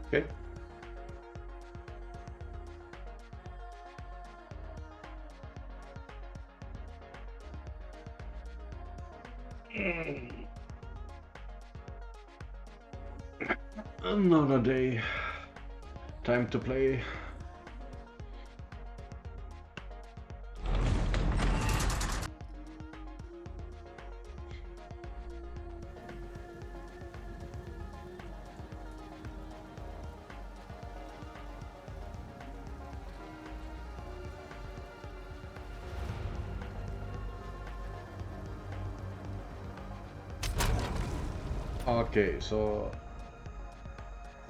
Okay. Another day. Time to play. Okay, so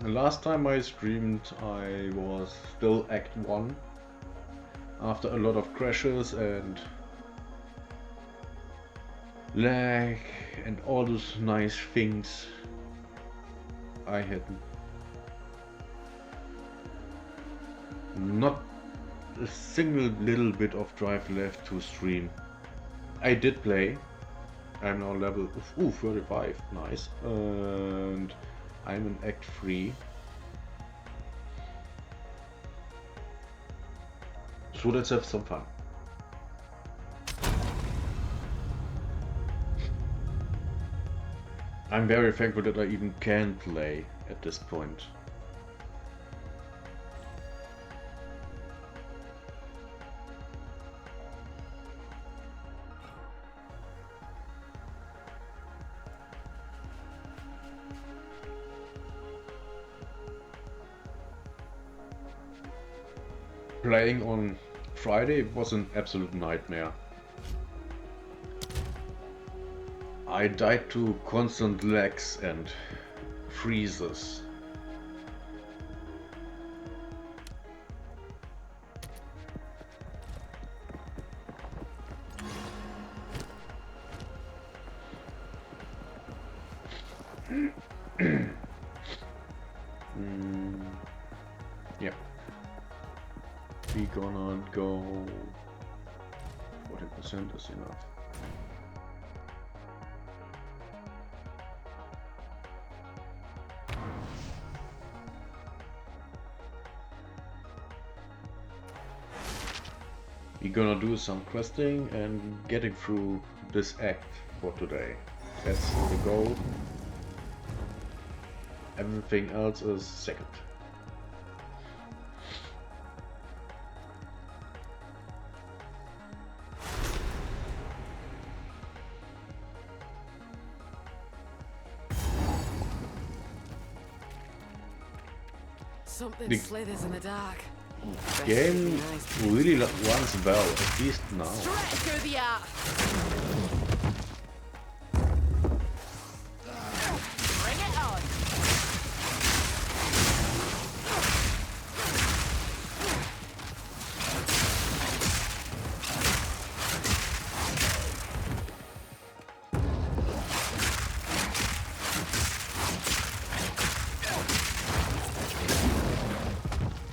the last time I streamed I was still Act 1 after a lot of crashes and lag and all those nice things. I had not a single little bit of drive left to stream. I did play. I'm now level 35, nice, and I'm in Act 3. So let's have some fun. I'm very thankful that I even can play at this point. Playing on Friday was an absolute nightmare. I died to constant lags and freezes. Yep. We gonna go 40% is enough. We're gonna do some questing and getting through this act for today. That's the goal. Everything else is second. Something slithers in the dark. Game really runs well, at least now. Straight through the art. Bring it on.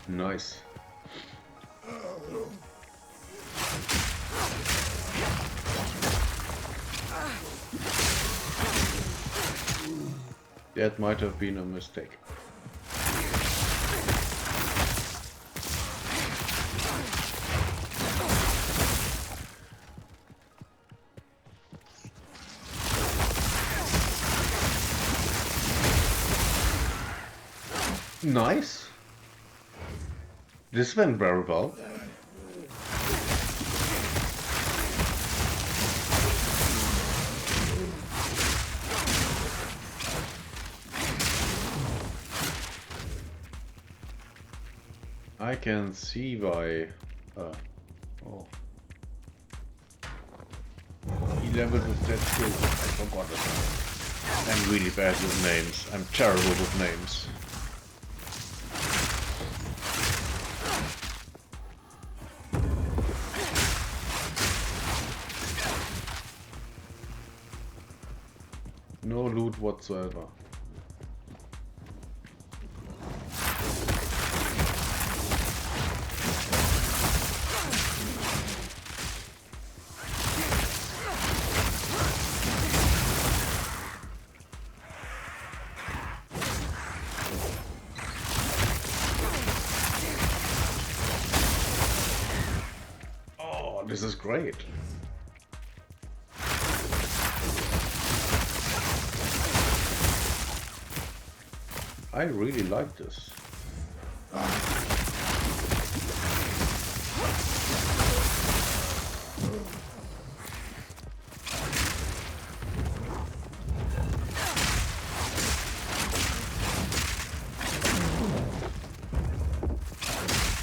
Nice. That might have been a mistake. Nice. This went very well. I can see why. Oh. He leveled with that skill. I forgot it. I'm really bad with names. I'm terrible with names. No loot whatsoever. Oh, this is great. I really like this.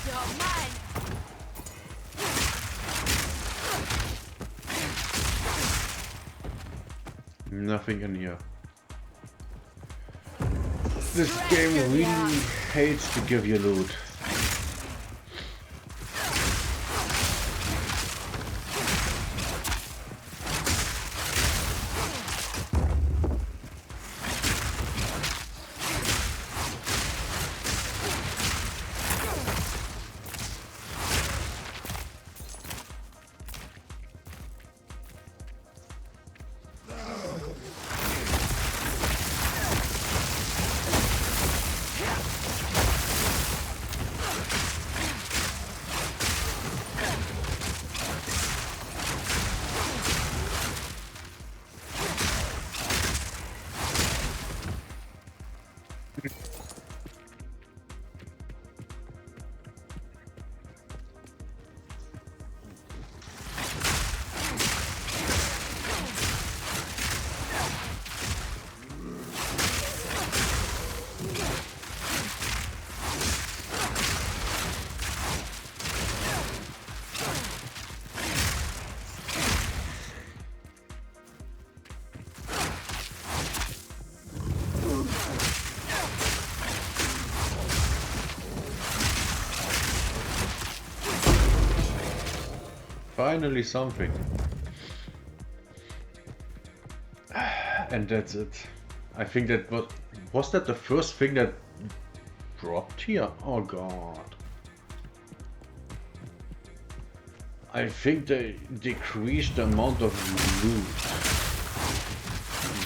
You're mine. Nothing in here. This game really hates to give you loot. Finally something. And that's it. I think that was that the first thing that dropped here? Oh god. I think they decreased the amount of loot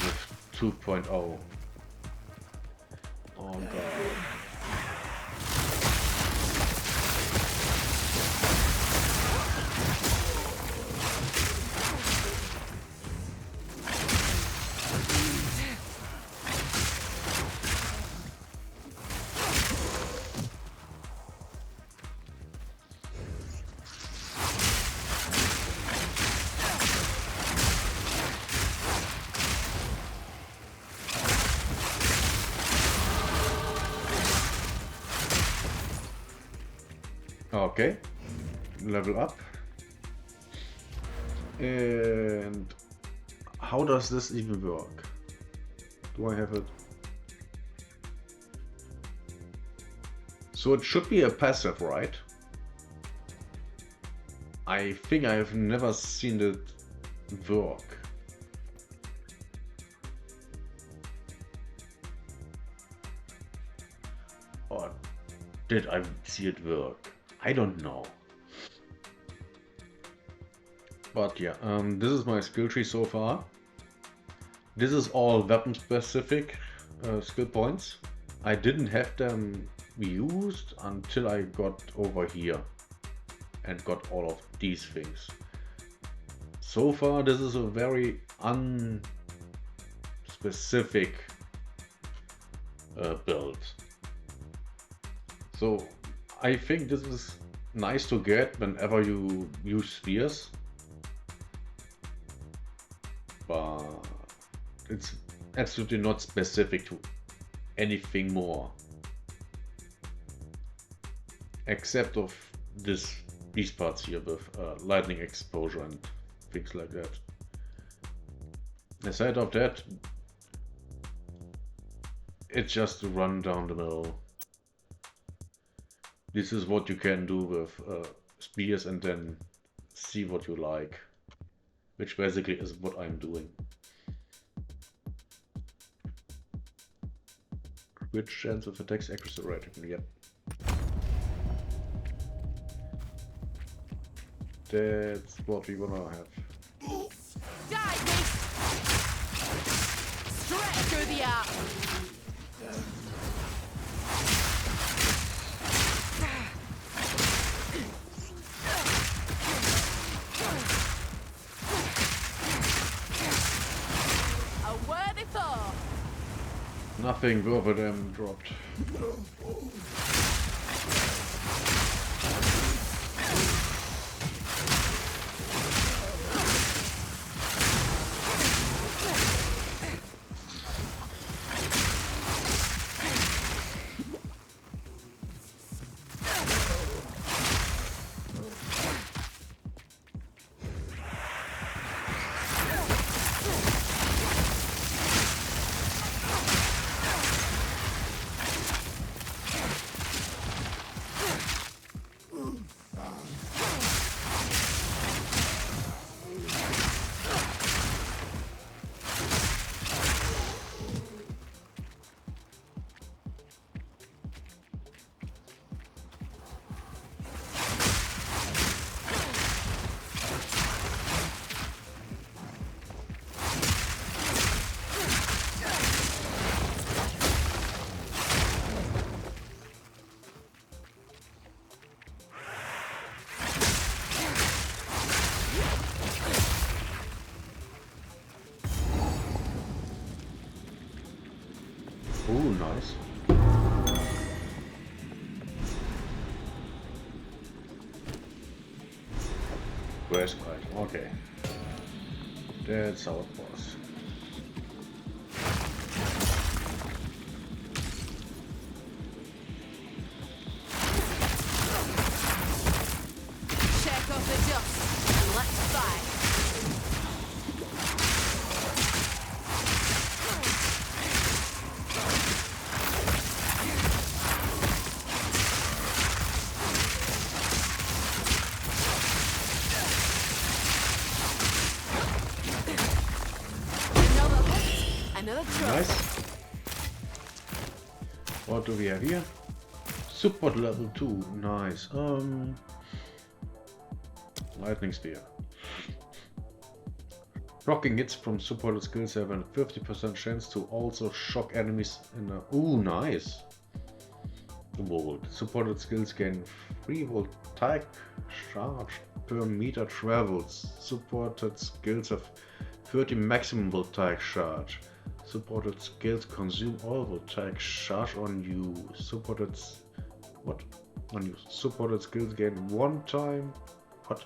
with 2.0. Oh god. Okay, level up. And how does this even work? Do I have it? So it should be a passive, right? I think I have never seen it work. Or did I see it work? I don't know. But yeah, this is my skill tree so far. This is all weapon specific skill points. I didn't have them used until I got over here and got all of these things. So far this is a very unspecific build. So I think this is nice to get whenever you use spears, but it's absolutely not specific to anything more, except of these parts here with lightning exposure and things like that. Aside of that, it's just to run down the middle. This is what you can do with spears and then see what you like, which basically is what I'm doing. Which chance of attacks accuracy rating? Yep. That's what we wanna have. Die, beast! Stretch through the arc. Nothing over them dropped. Ooh, nice. Where's Kite? Okay. That's our boss. Shake off the dust and let's fight. Another try. Nice. What do we have here? Support level 2. Nice. Lightning Spear. Blocking hits from supported skills have a 50% chance to also shock enemies in a... Ooh, nice. Volt. Supported skills gain 3 voltaic charge per meter travels. Supported skills have 30 maximum voltaic charge. Supported skills consume all voltaic charge on you. Supported... What? On you. Supported skills gain 1 time... What?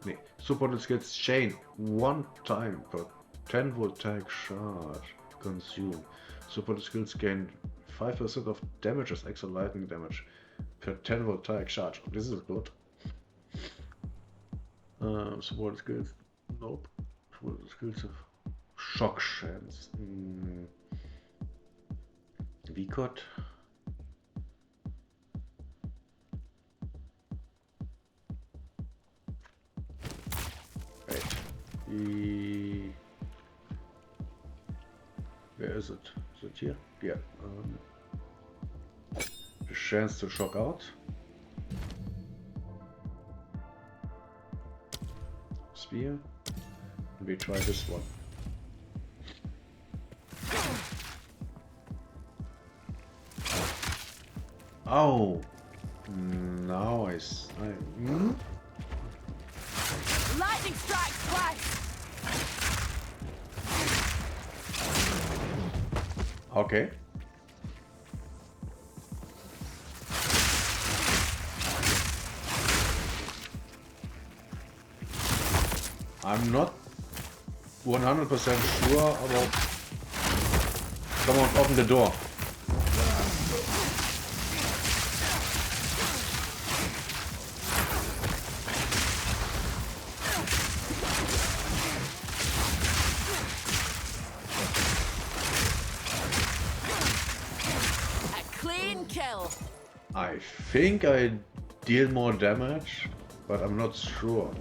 Nee. Supported skills chain 1 time per 10 voltaic charge consume. Supported skills gain 5% of damage as extra lightning damage per 10 voltaic charge. This is good. Supported skills... Nope. Supported skills have shock chance. Wie Gott. Wait. Where is it? Is it here? Yeah. The chance to shock out. Spear. And we try this one. Oh, now Lightning strikes twice. Okay. I'm not 100% sure about... Someone open the door. I think I deal more damage, but I'm not sure.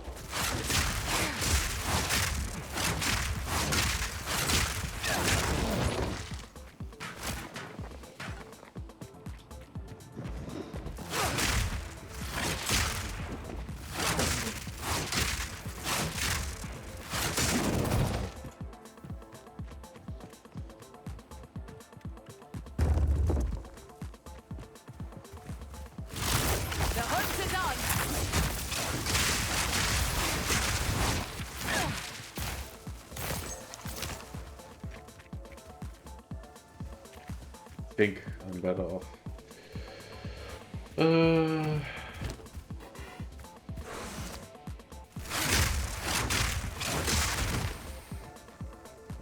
think I'm better off.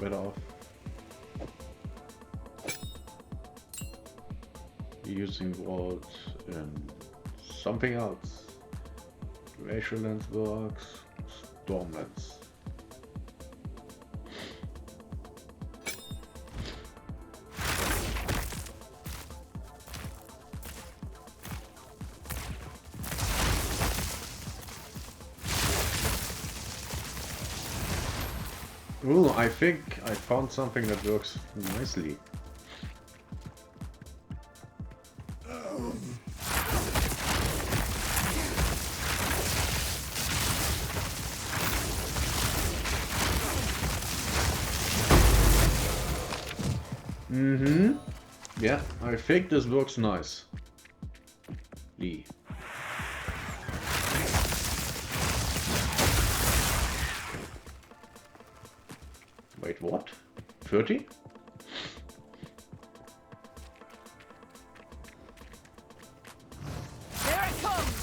Better off using what and something else. Glacial lens works, storm lens. Ooh, I think I found something that works nicely. Mm-hmm. Yeah, I think this works nice. Lee. Wait, what? 30? Here it comes!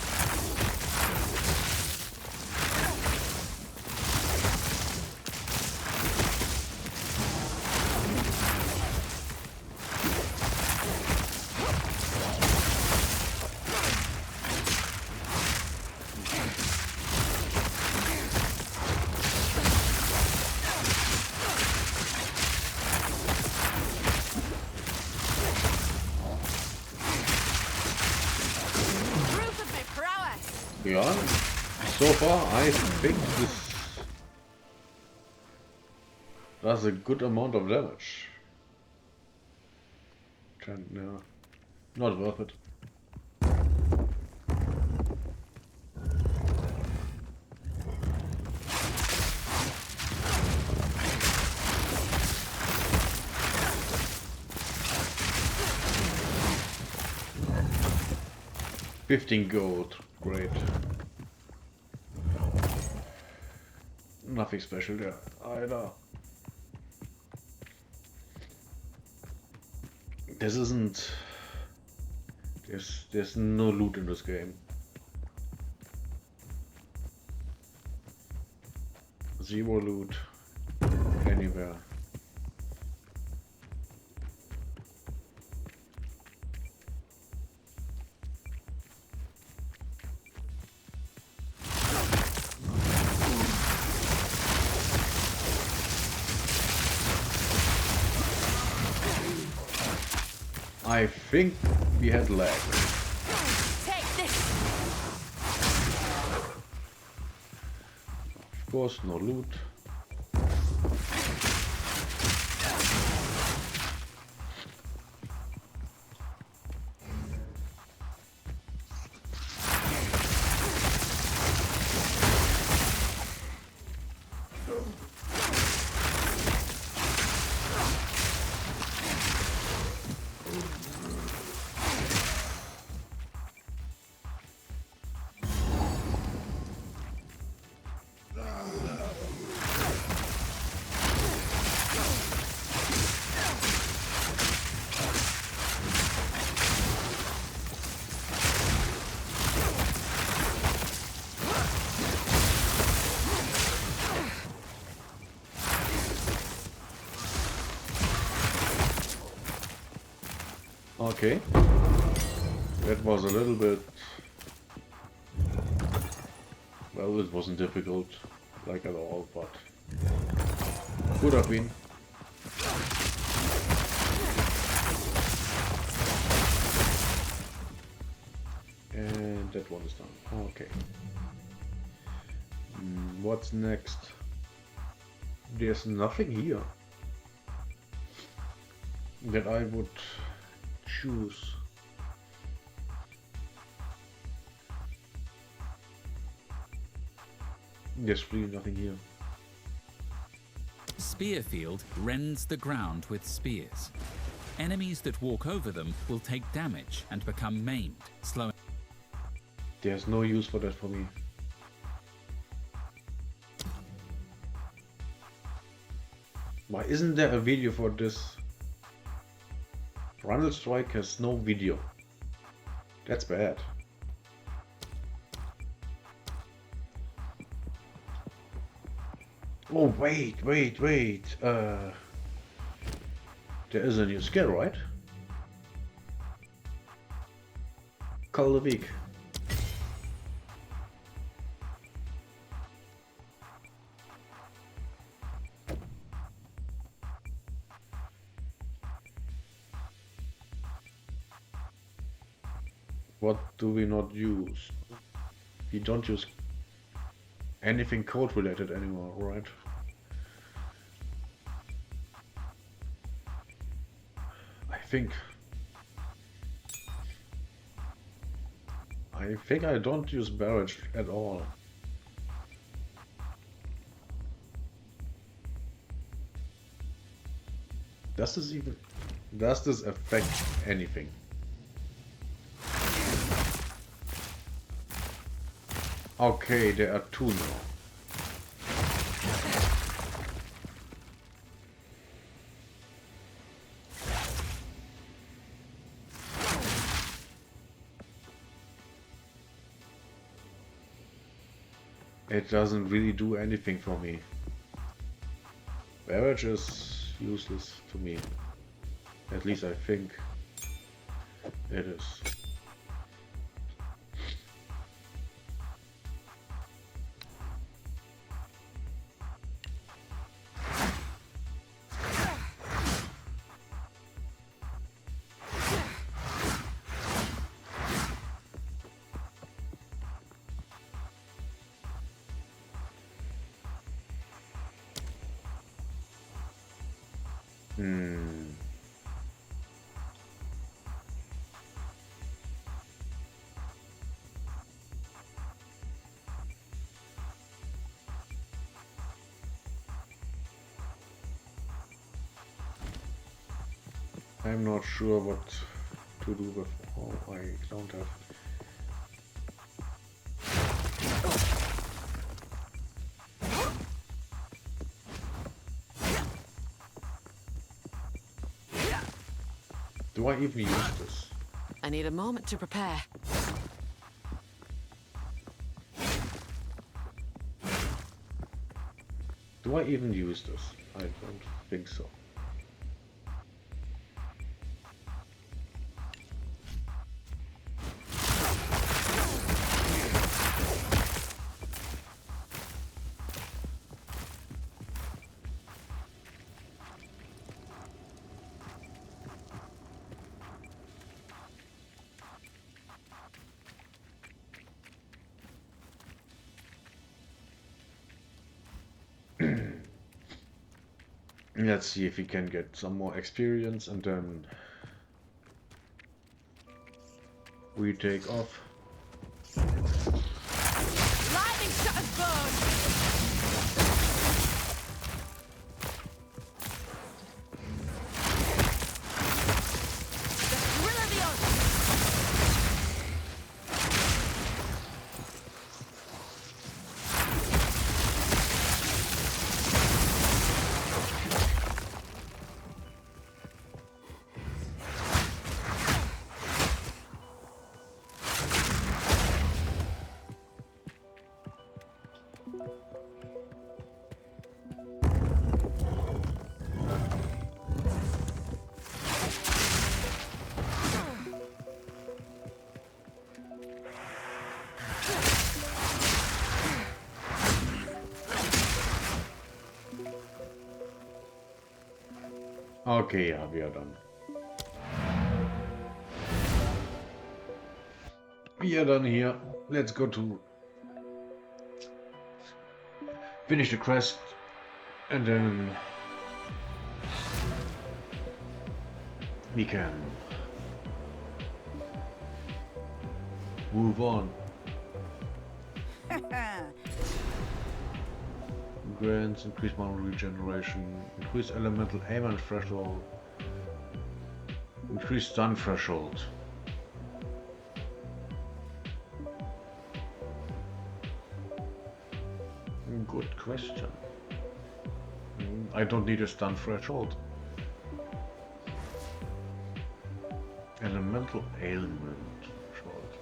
Proof of my prowess! Yeah, so far I think this does a good amount of damage. Yeah, not worth it. $15 gold, great. Nothing special there either. This isn't. There's no loot in this game. Zero loot anywhere. I think we had lag. Take this! Of course, no loot. Okay. That was a little bit... Well, it wasn't difficult, like at all, but... Could have been. And that one is done. Okay. What's next? There's nothing here that I would choose. There's really nothing here. Spearfield rends the ground with spears. Enemies that walk over them will take damage and become maimed, slowing. There's no use for that for me. Why isn't there a video for this? Rundle Strike has no video. That's bad. Oh, wait. There is a new skill, right? Call the week. What do we not use? We don't use anything code related anymore, right? I think I don't use barrage at all. Does this affect anything? Okay, there are two now. It doesn't really do anything for me. Barrage is useless to me. At least I think it is. I'm not sure what to do with. Oh, I don't have. Do I even use this? I need a moment to prepare. Do I even use this? I don't think so. Let's see if we can get some more experience and then we take off. Lightning shot of bone! The thrill of the ocean! Okay, yeah, we are done. We are done here. Let's go to finish the quest and then we can move on. Grants increase mana regeneration, increase elemental aim and threshold, increase stun threshold. Good question. I don't need a stun threshold. mental ailment. Short.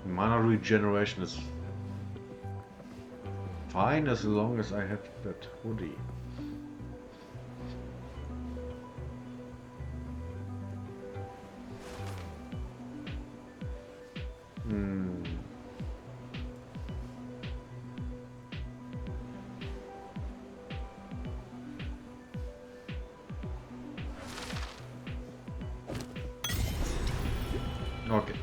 Mana regeneration is fine as long as I have that hoodie. Okay.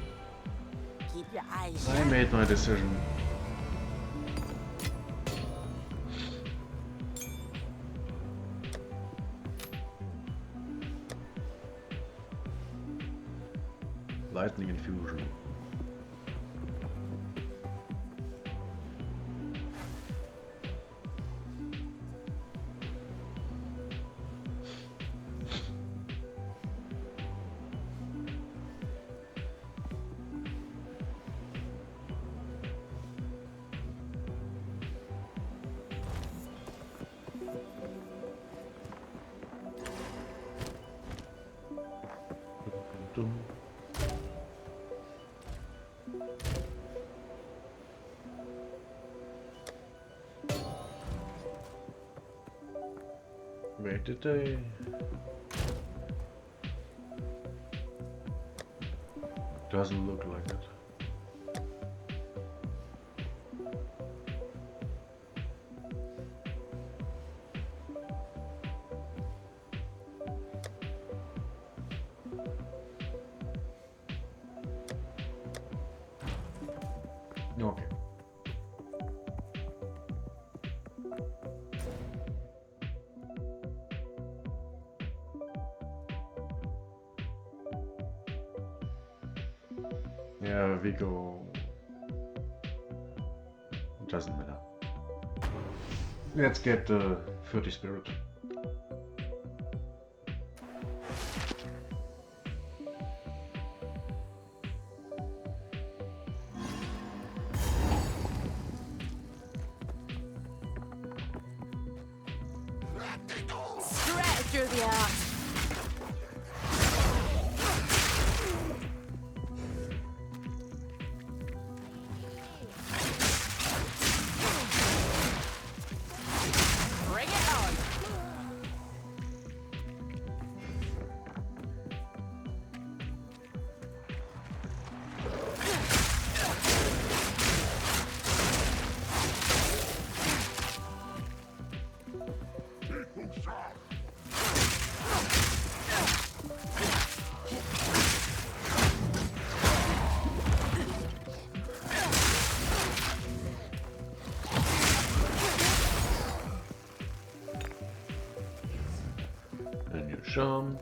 Keep your eyes I shut. made my decision. Lightning infusion. Where did they? Doesn't look like it. Okay. Yeah, we go. Doesn't matter. Let's get the 30 spirit. Straight through the heart. Bring it on. Then you jump.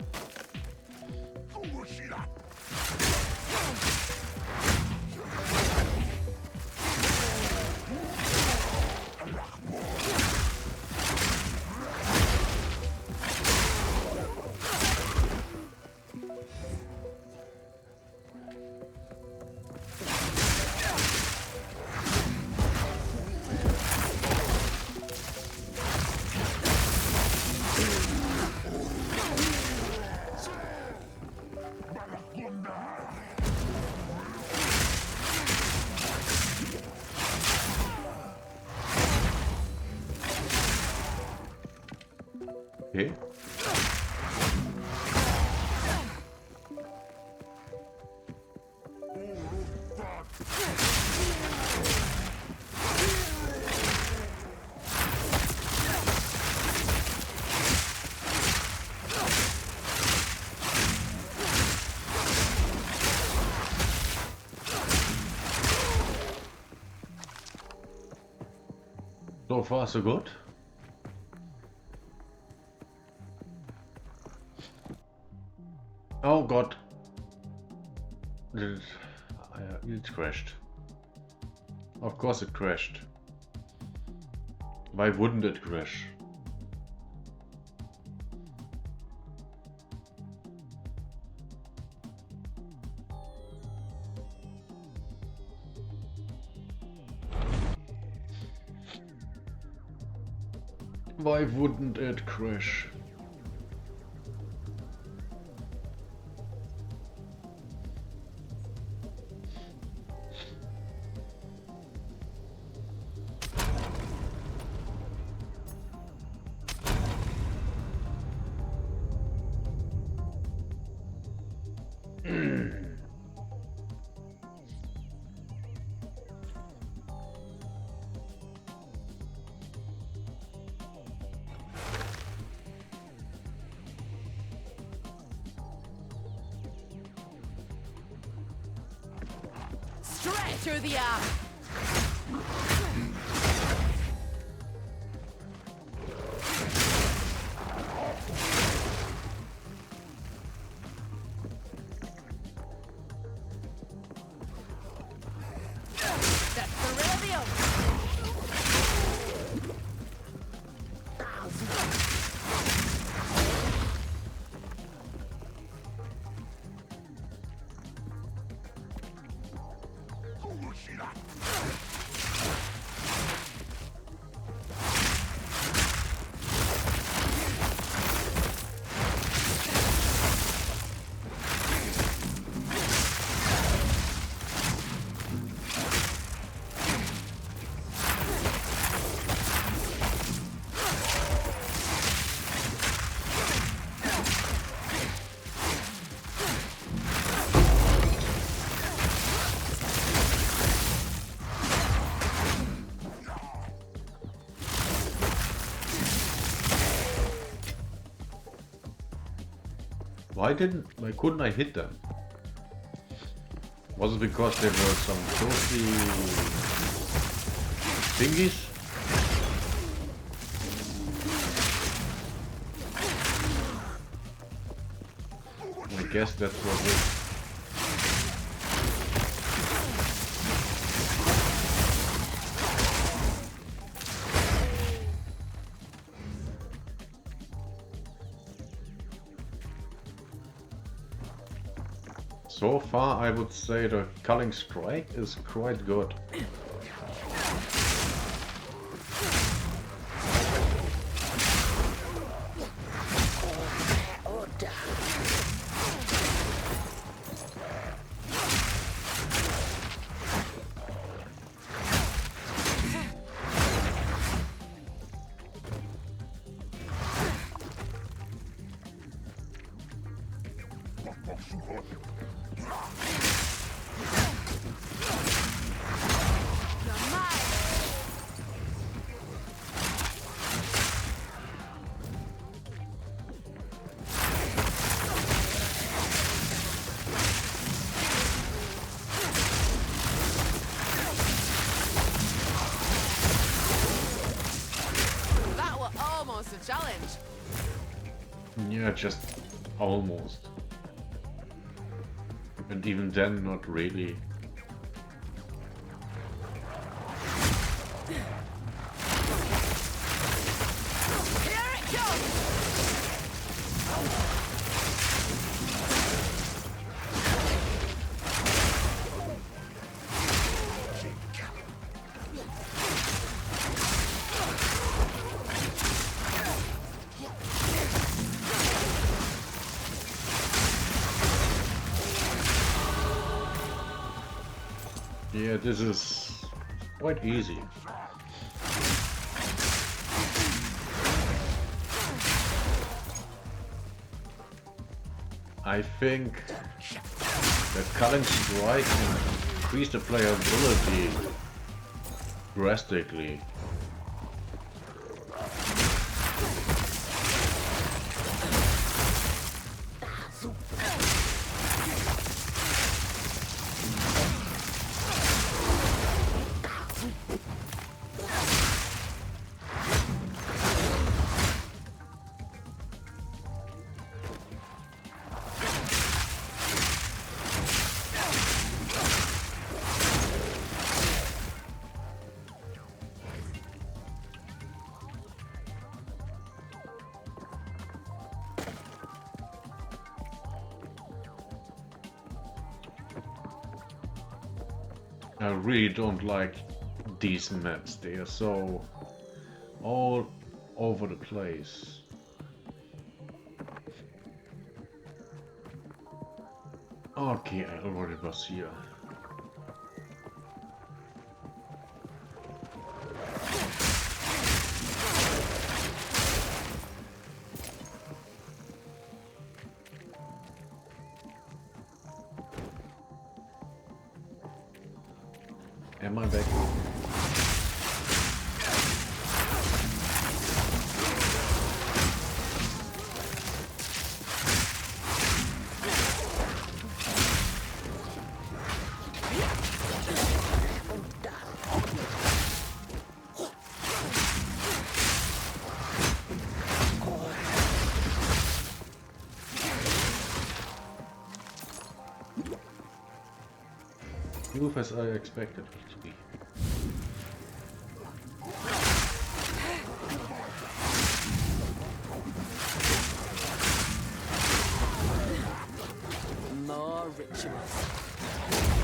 Okay. So far, so good. Oh god. It crashed. Of course it crashed. Why wouldn't it crash? Why wouldn't it crash? to the arm. That's the radio. Why couldn't I hit them? Was it because there were some ghostly thingies? I guess that's what it is. So far, I would say the Culling Strike is quite good. A challenge. Yeah, just almost. And even then, not really. Here it comes. Yeah, this is quite easy. I think that Culling Strike can increase the playability drastically. I really don't like these maps. They are so all over the place. Okay, I already was here. Am I back? smooth as I expected it to be. More rituals.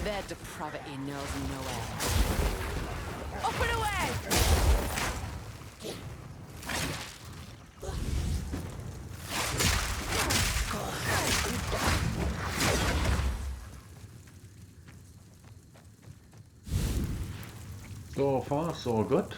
Their depravity knows no end. Up and away! So far, so good.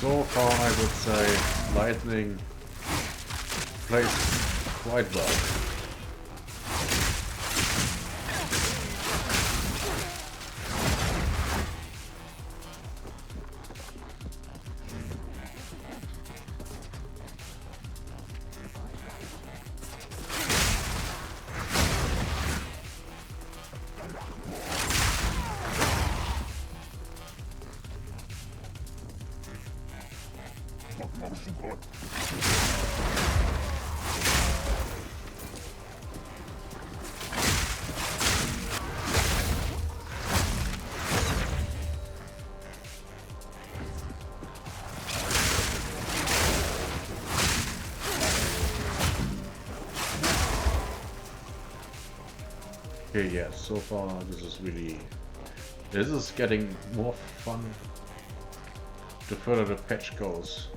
So far, I would say lightning plays quite well. Okay, yeah, so far this is getting more fun the further the patch goes.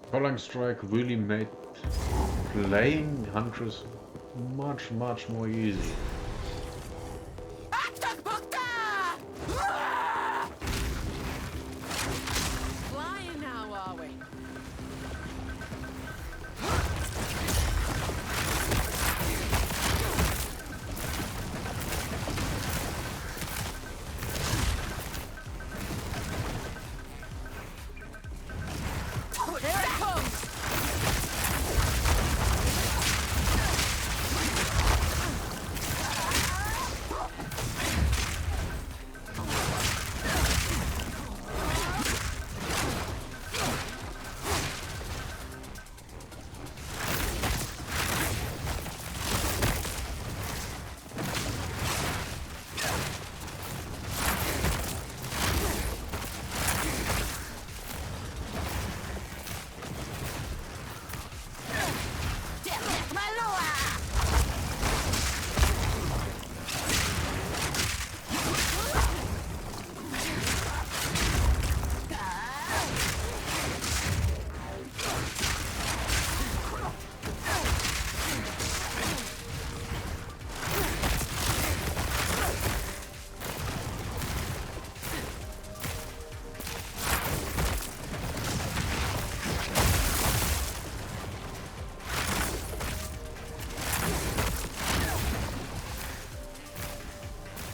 Prolonged Strike really made playing Huntress much more easy. Flying now, are we? Here it comes!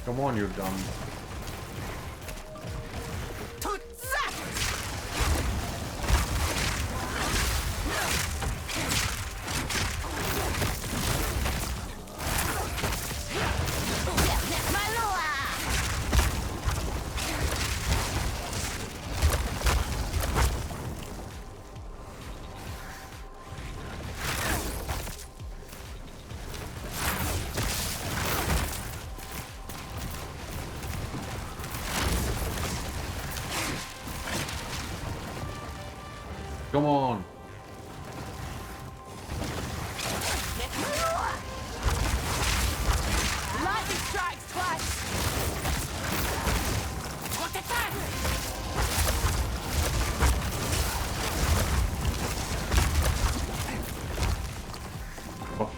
Come on, you dumb. Come on. Lightning strikes twice. What the fuck? Oh.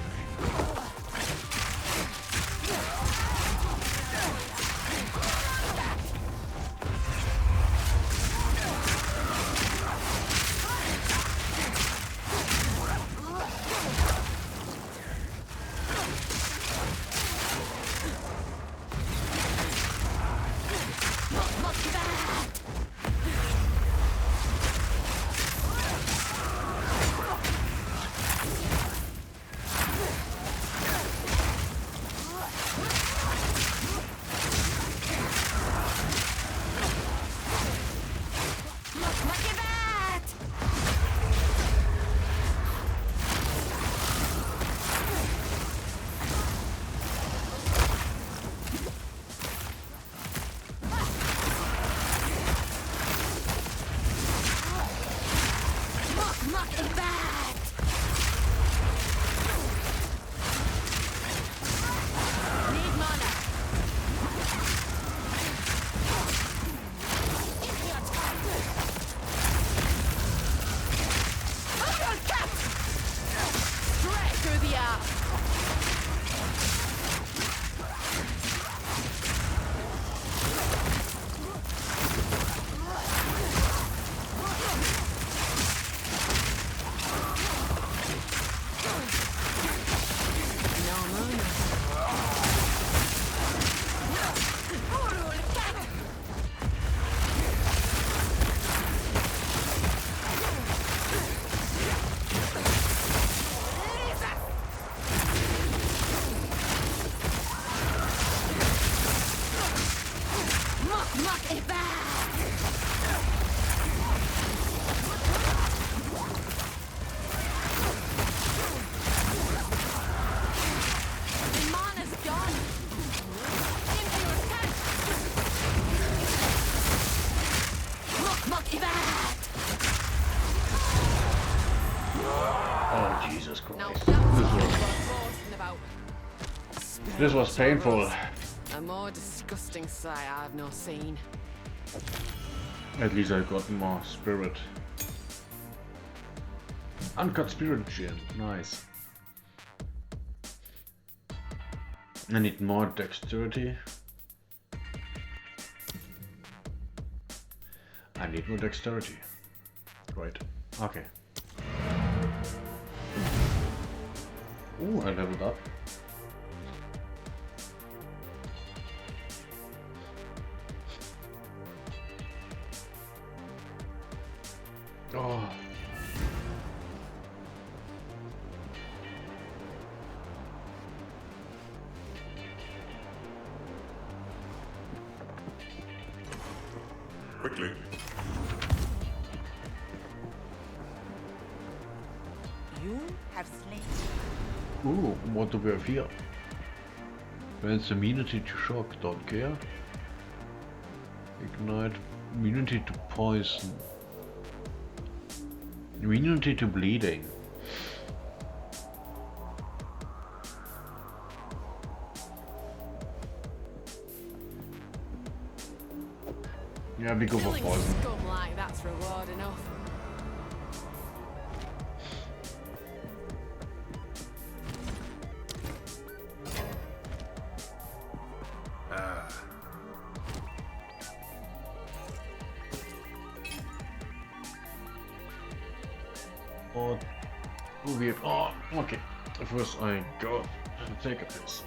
Oh, Jesus Christ. This was painful. A more disgusting sight I've not seen. At least I got more spirit. Uncut spirit gem, nice. I need more dexterity. I need more dexterity. Right. Okay. Ooh, I leveled up. Oh. Quickly. You have slain. Ooh, what do we have here? Grants immunity to shock, don't care. Ignite, immunity to poison. Immunity to bleeding. Yeah, we go for Killing poison. scum like that's reward enough. Oh, weird. Oh, okay. First I go take a piss.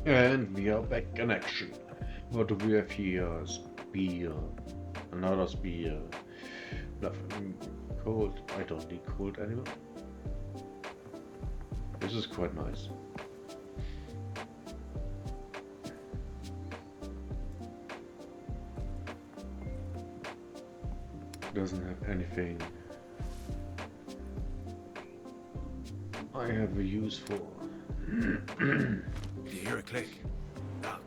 And we are back in action. What do we have here? Spear. Another spear. Nothing cold. I don't need cold anymore. This is quite nice. Doesn't have anything I have a use for. You hear a click? Duck.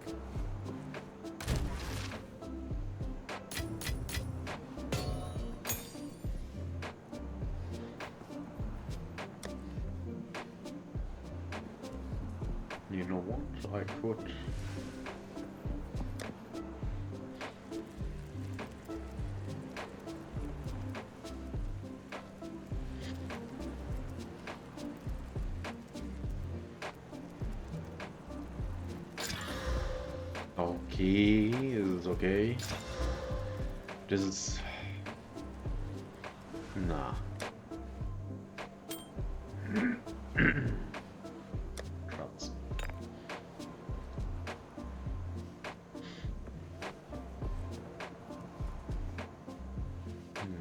You know what? I could. Okay, this is okay. This is. Nah. Traps.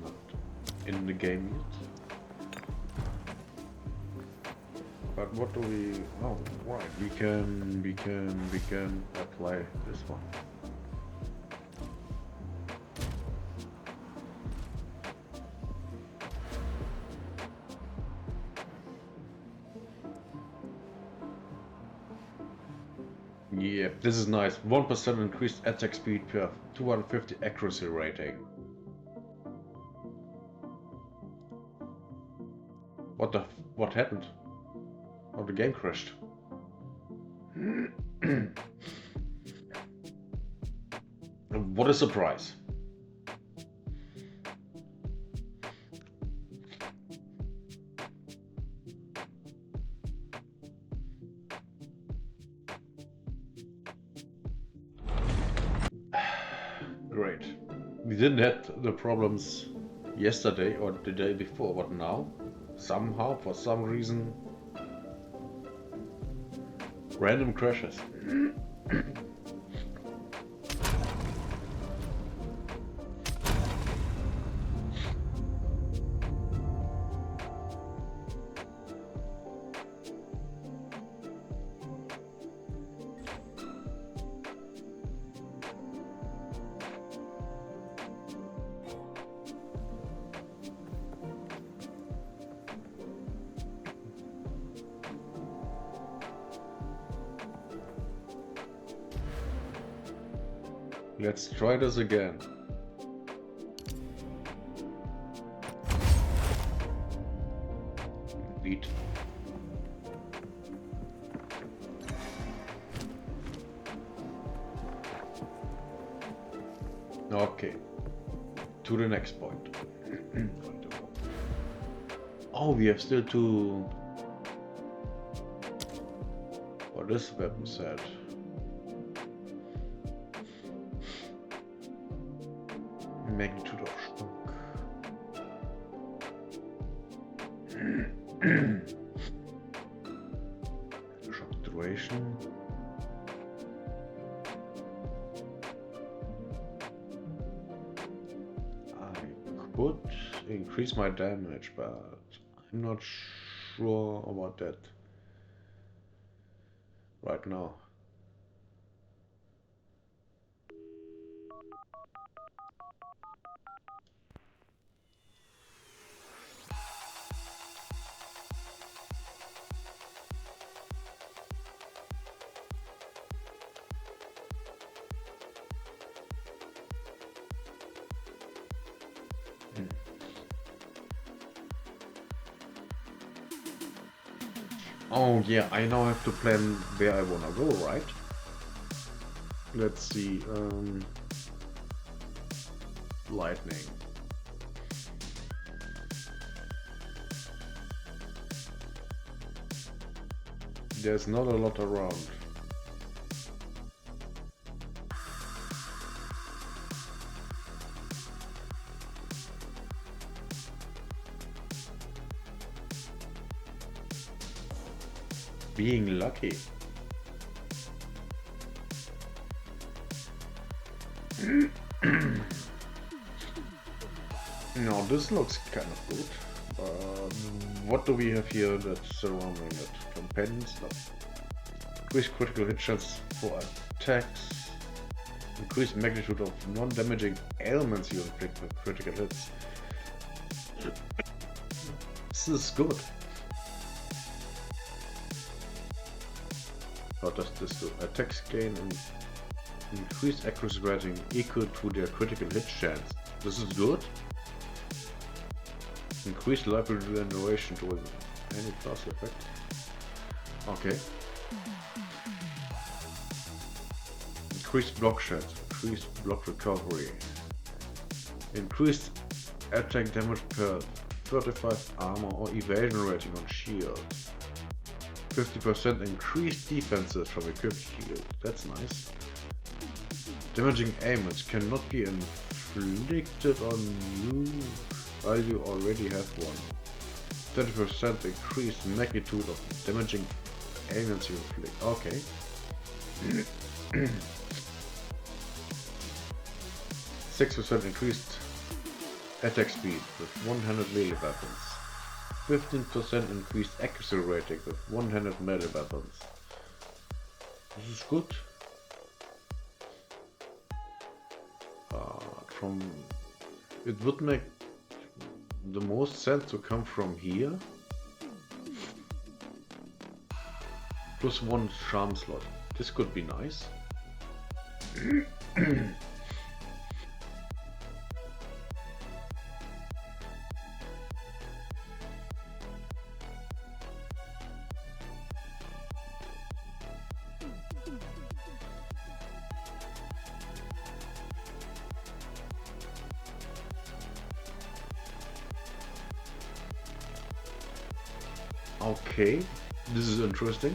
Not in the game yet. But what do we? Oh, right. We can apply this one. Yeah, this is nice. 1% increased attack speed per 250 accuracy rating. What happened? Oh, the game crashed. What a surprise. Great. We didn't have the problems yesterday or the day before, but now, somehow, for some reason, random crashes. Let's try this again. Beat. Okay. To the next point. Oh, we have still to... for this weapon set. Magnitude of shock. Shock duration. I could increase my damage, but I'm not sure about that right now. Oh yeah, I now have to plan where I wanna go, right? Let's see, lightning. There's not a lot around. Being lucky. Now this looks kind of good. What do we have here that's surrounding it? Companion stuff. Increase critical hit chance for attacks. Increase magnitude of non-damaging ailments you inflict with critical hits. This is good. What does this do? Attacks gain an increased accuracy rating equal to their critical hit chance. This is good. Increased life regeneration to any class effect. Okay. Increased block chance, increased block recovery. Increased attack damage per 35 armor or evasion rating on shield. 50% increased defenses from equipped shield. That's nice. Damaging ailments cannot be inflicted on you while you already have one. 30% increased magnitude of damaging ailments you inflict. Okay. 6% increased attack speed with one-handed melee weapons. 15% increased accuracy rating with one-handed melee weapons. This is good. It would make the most sense to come from here. Plus one charm slot. This could be nice. Okay, this is interesting.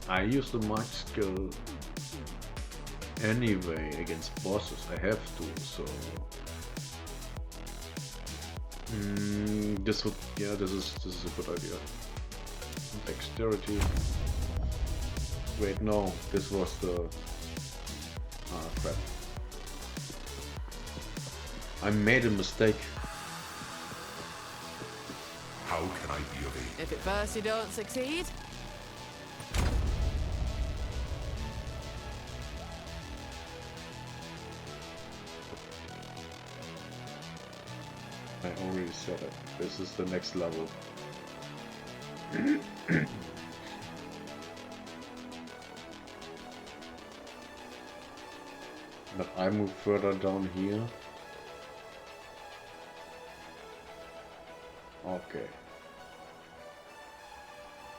I use the mark skill anyway against bosses. I have to, so this would, yeah, this is a good idea. Dexterity. Wait, no, this was the crap. I made a mistake. How can I be of aid? If at first you don't succeed, I already said it. This is the next level. But I move further down here. Okay.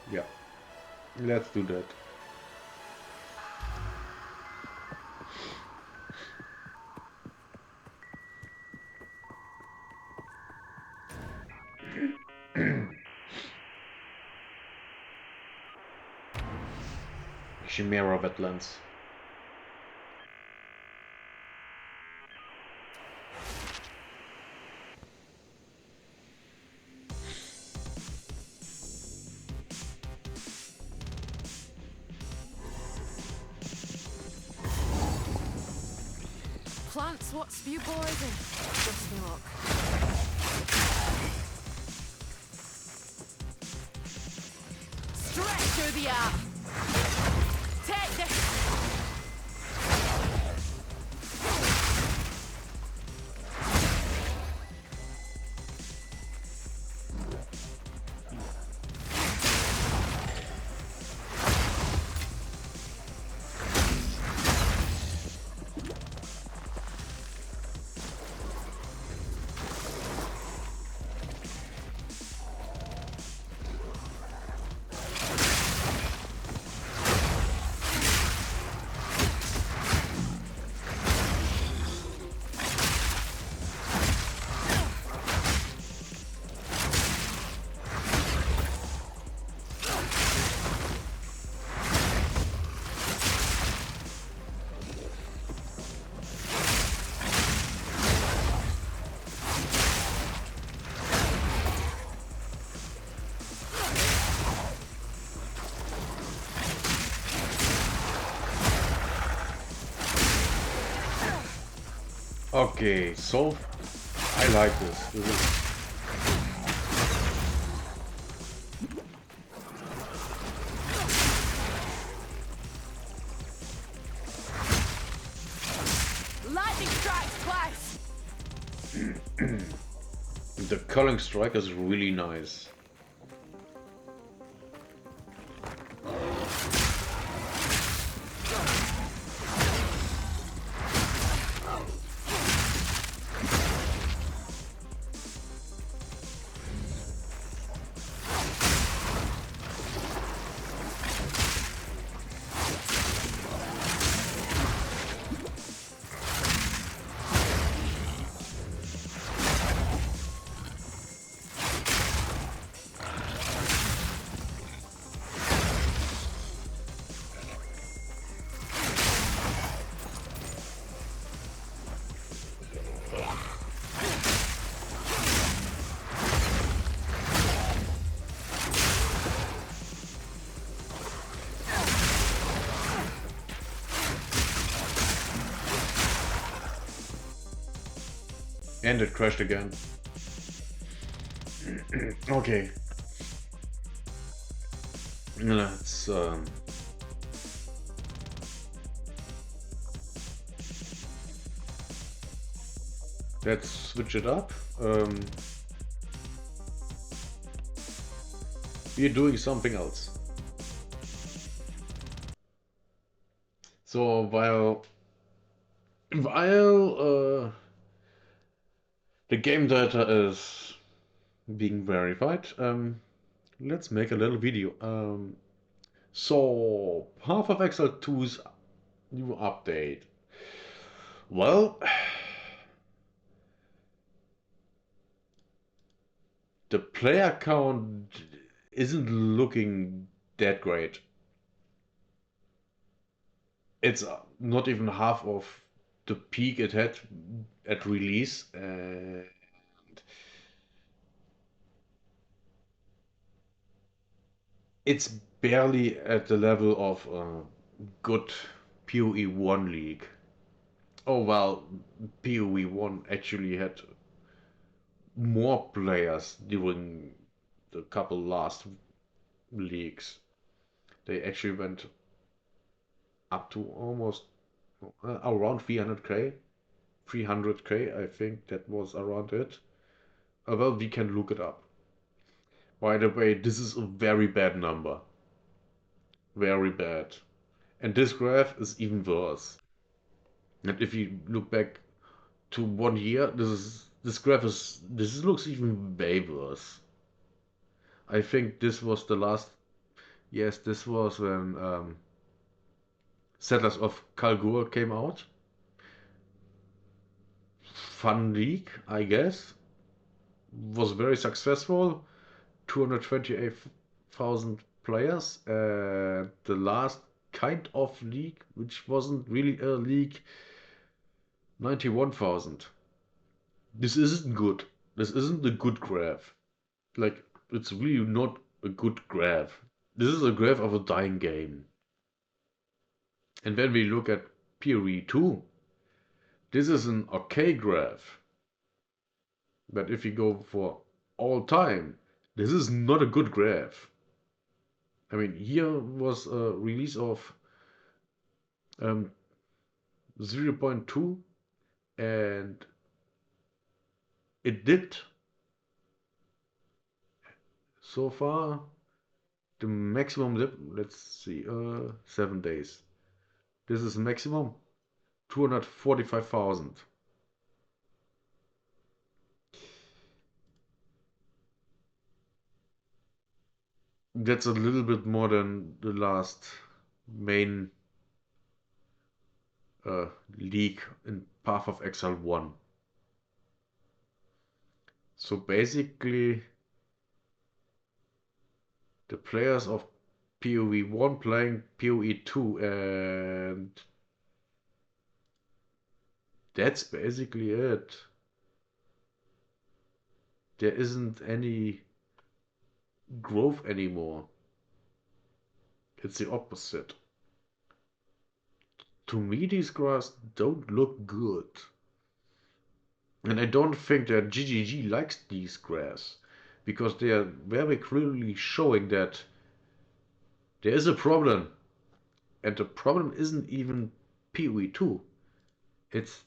Yeah. Let's do that. Chimera wetlands. plants what spew poison. Just me luck. Stretch through the air. Take this. Okay, so I like this. This is Lightning strikes twice. the culling strike is really nice. And it crashed again. Okay. Let's let's switch it up. We're doing something else. So while the game data is being verified, let's make a little video. So Path of Exile 2's new update. Well, the player count isn't looking that great. It's not even half of the peak it had at release, and it's barely at the level of a good PoE 1 league. Oh well, PoE 1 actually had more players during the couple last leagues. They actually went up to almost around 300k. 300k, I think that was around it. Well, we can look it up. By the way, this is a very bad number. Very bad. And this graph is even worse. And if you look back to 1 year, this looks even way worse. I think this was the last. Yes, this was when Settlers of Kalgur came out. Fun league, I guess. Was very successful. 228,000 players. The last kind of league, which wasn't really a league, 91,000. This isn't good. This isn't a good graph. Like, it's really not a good graph. This is a graph of a dying game. And when we look at PoE 2, this is an okay graph. But if you go for all time, this is not a good graph. I mean, here was a release of um, 0.2, and it did so far the maximum dip. Let's see, 7 days. This is maximum 245,000. That's a little bit more than the last main league in Path of Exile 1. So basically, the players of PoE 1 playing PoE 2, and that's basically it. There isn't any growth anymore. It's the opposite. To me, these graphs don't look good. And I don't think that GGG likes these graphs because they are very clearly showing that there is a problem. And the problem isn't even PoE2. It's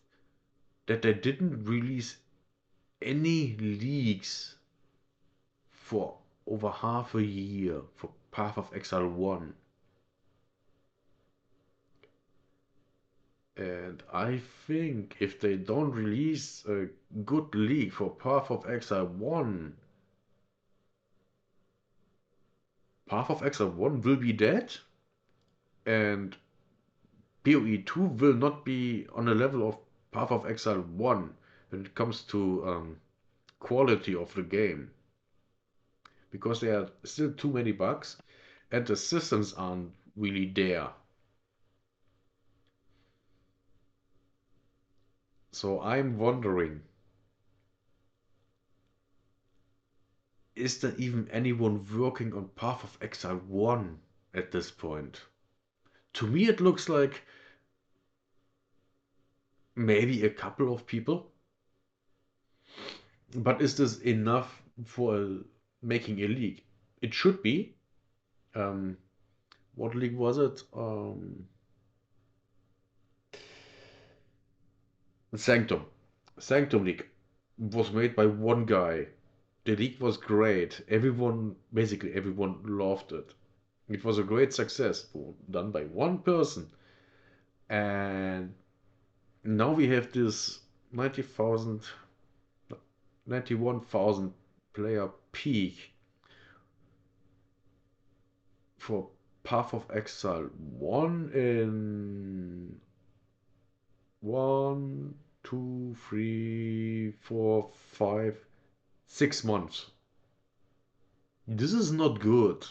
that they didn't release any leaks for over half a year for Path of Exile 1. And I think if they don't release a good leak for Path of Exile 1, Path of Exile 1 will be dead, and PoE 2 will not be on the level of Path of Exile 1 when it comes to quality of the game. Because there are still too many bugs and the systems aren't really there. So I'm wondering, is there even anyone working on Path of Exile 1 at this point? To me, it looks like maybe a couple of people. But is this enough for making a league? It should be. Um, what league was it? Sanctum. Sanctum League was made by one guy. The league was great. Basically everyone loved it. It was a great success done by one person. And now we have this 90,000, 91,000 player peak for Path of Exile 1 in 1, 2, 3, 4, 5, 6 months. This is not good.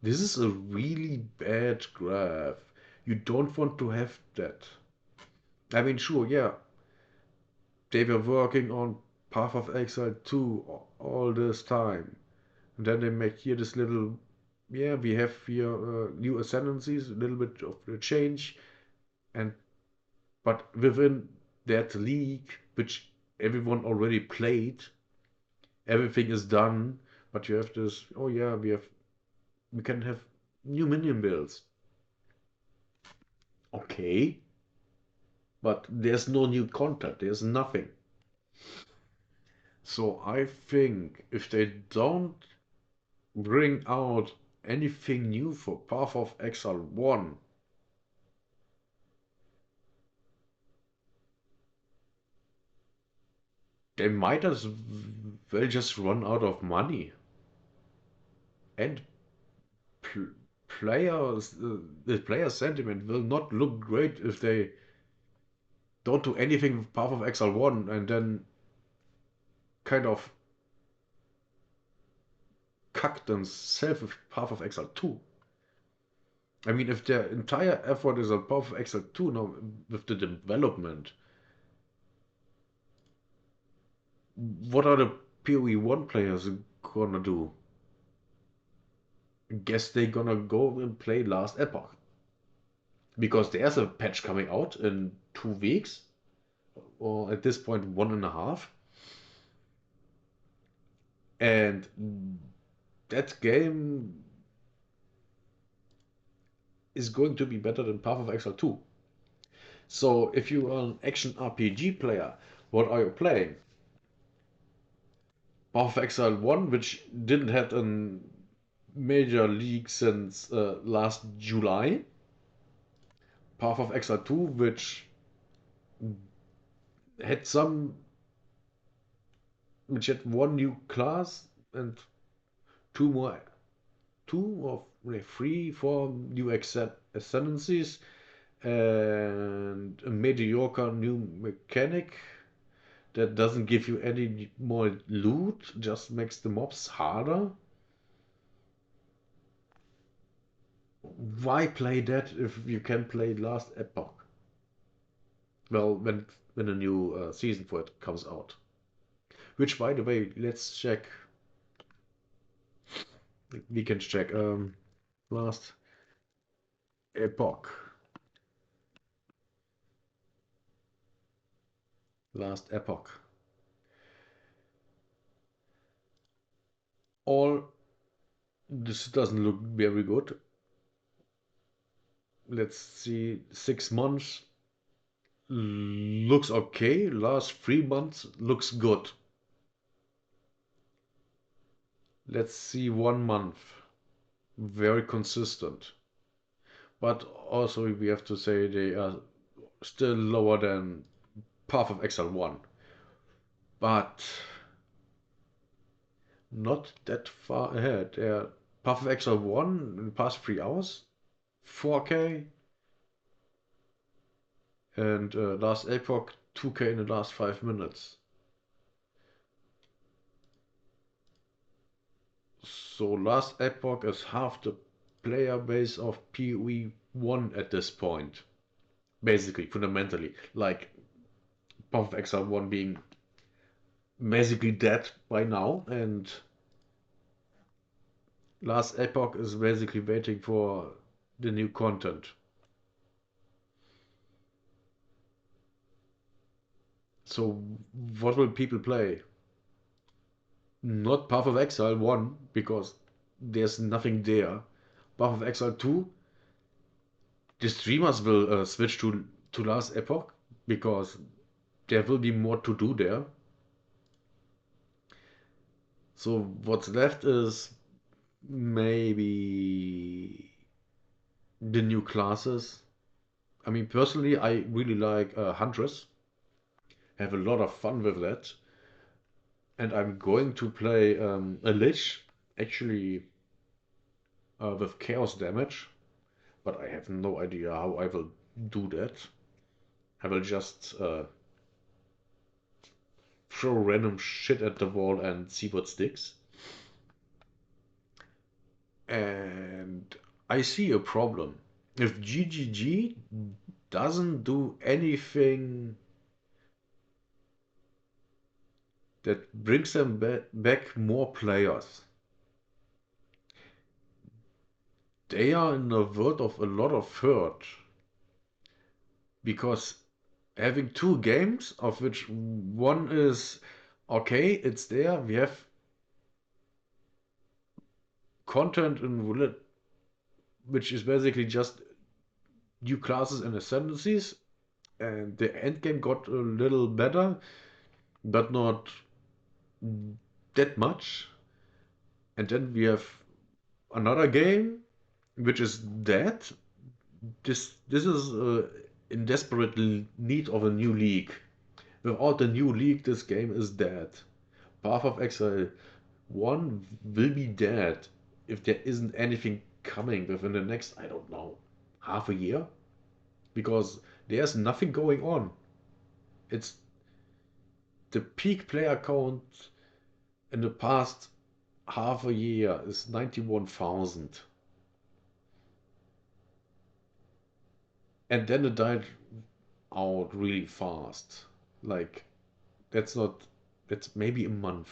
This is a really bad graph. You don't want to have that. I mean, sure, yeah, they were working on Path of Exile 2 all this time. And then they make here this little, yeah, we have here new ascendancies, a little bit of a change. And but within that league, which everyone already played, everything is done. But you have this, oh yeah, we can have new minion builds. Okay, but there's no new content, there's nothing. So I think if they don't bring out anything new for Path of Exile 1, they might as well just run out of money. And pl players, the player sentiment will not look great if they don't do anything with Path of Exile 1 and then kind of cuck themselves with Path of Exile 2. I mean, if their entire effort is on Path of Exile 2 now with the development, what are the PoE 1 players gonna do? Guess they gonna go and play Last Epoch. Because there's a patch coming out in 2 weeks, or at this point, 1.5. And that game is going to be better than Path of Exile 2. So if you are an action RPG player, what are you playing? Path of Exile 1, which didn't have a major leak since last July. Path of Exile 2, which had some, which had one new class and two more, two or three, four new ascendancies, and a mediocre new mechanic that doesn't give you any more loot, just makes the mobs harder. Why play that if you can play Last Epoch? Well, when a new season for it comes out. Which, by the way, let's check. We can check. Last Epoch. Last Epoch. All this doesn't look very good. Let's see, 6 months looks okay. Last 3 months looks good. Let's see 1 month. Very consistent. But also we have to say they are still lower than Path of Exile 1. But not that far ahead. Path of Exile 1 in the past 3 hours, 4K, and Last Epoch 2K in the last 5 minutes. So Last Epoch is half the player base of PoE 1 at this point. Basically, fundamentally. Like Path of Exile 1 being basically dead by now, and Last Epoch is basically waiting for the new content. So what will people play? Not Path of Exile 1, because there's nothing there. Path of Exile 2, the streamers will switch to Last Epoch, because there will be more to do there. So what's left is maybe the new classes. I mean, personally, I really like Huntress. Have a lot of fun with that. And I'm going to play a Lich, actually with chaos damage, but I have no idea how I will do that. I will just throw random shit at the wall and see what sticks. And I see a problem. If GGG doesn't do anything that brings them back more players, they are in a world of a lot of hurt. Because having two games, of which one is okay, it's there, we have content in Roulette, which is basically just new classes and ascendancies, and the end game got a little better, but not that much. And then we have another game which is dead. This is in desperate need of a new league. Without a new league, this game is dead. Path of Exile 1 will be dead if there isn't anything coming within the next, I don't know, half a year. Because there's nothing going on. It's the peak player count in the past half a year is 91,000. And then it died out really fast. Like, that's not, that's maybe a month.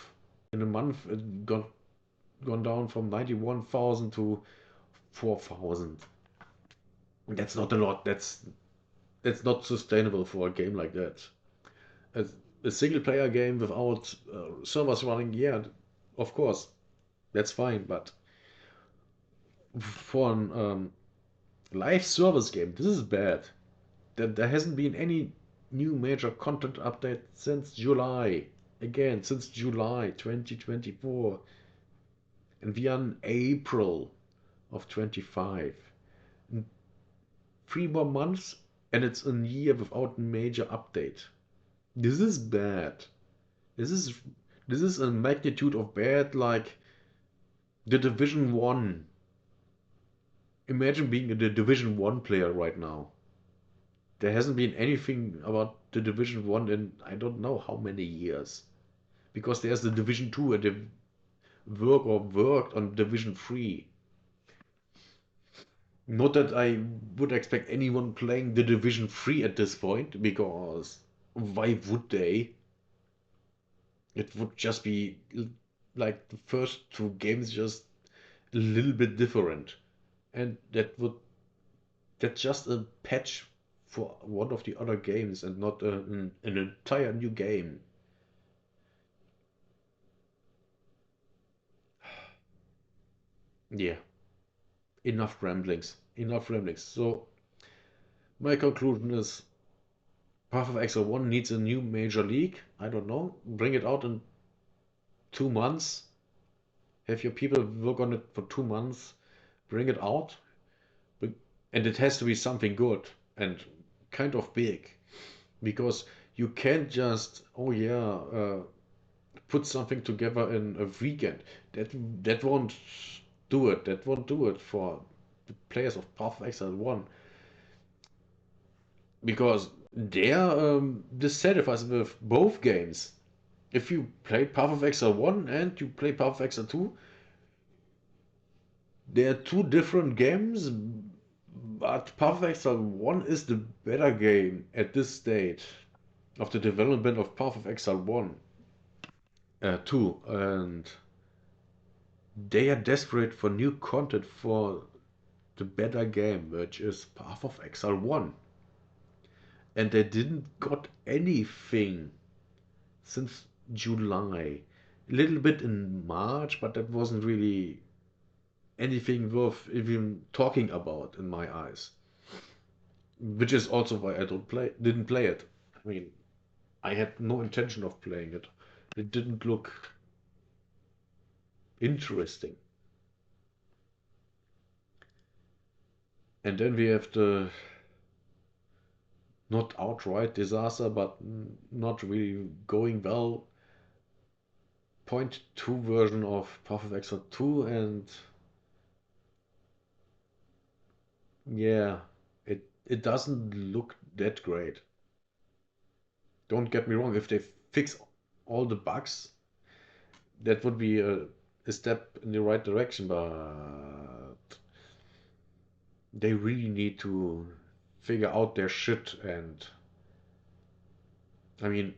In a month, it gone down from 91,000 to 4,000. That's not a lot. That's not sustainable for a game like that. A, a single player game without servers running, yeah, of course, that's fine. But for an live service game, this is bad. There hasn't been any new major content update since July. Again, since July 2024. And we are in April of 25. In 3 more months, and it's a year without major update. This is bad. This is a magnitude of bad like the Division 1. Imagine being a Division 1 player right now. There hasn't been anything about the Division 1 in I don't know how many years. Because there's the Division 2 and they worked on Division 3. Not that I would expect anyone playing the Division 3 at this point, because why would they? It would just be like the first two games just a little bit different. And that's just a patch for one of the other games and not an entire new game. Yeah, enough ramblings. Enough ramblings. So, my conclusion is Path of Exile 1 needs a new major league. I don't know. Bring it out in 2 months. Have your people work on it for 2 months. Bring it out. And it has to be something good and kind of big. Because you can't just, oh yeah, put something together in a weekend. That won't do it. That won't do it for the players of Path of Exile 1. Because they're dissatisfied with both games. If you play Path of Exile 1 and you play Path of Exile 2, they're two different games, but Path of Exile 1 is the better game at this stage of the development of Path of Exile 1, 2, and they are desperate for new content for the better game, which is Path of Exile 1. And they didn't got anything since July. A little bit in March, but that wasn't really anything worth even talking about in my eyes. Which is also why I didn't play it. I mean, I had no intention of playing it. It didn't look interesting. And then we have the not outright disaster, but not really going well. Point 2 version of Path of Exile 2, and yeah, it doesn't look that great. Don't get me wrong, if they fix all the bugs, that would be a step in the right direction, but they really need to figure out their shit. And I mean,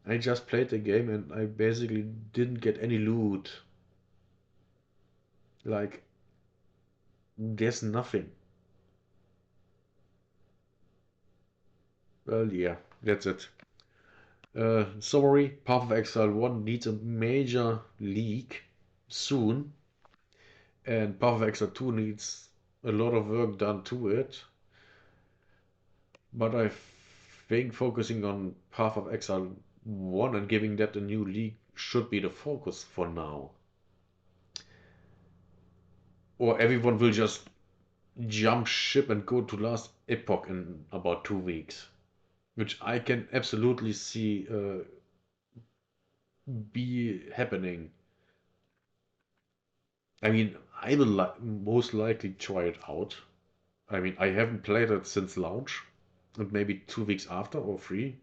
I just played the game and I basically didn't get any loot. Like, there's nothing. Well, yeah, that's it. Summary, Path of Exile 1 needs a major leak soon, and Path of Exile 2 needs a lot of work done to it. But I think focusing on Path of Exile 1 and giving that a new league should be the focus for now. Or everyone will just jump ship and go to last epoch in about 2 weeks. Which I can absolutely see be happening. I mean, I will most likely try it out. I mean, I haven't played it since launch, and maybe 2 weeks after or 3.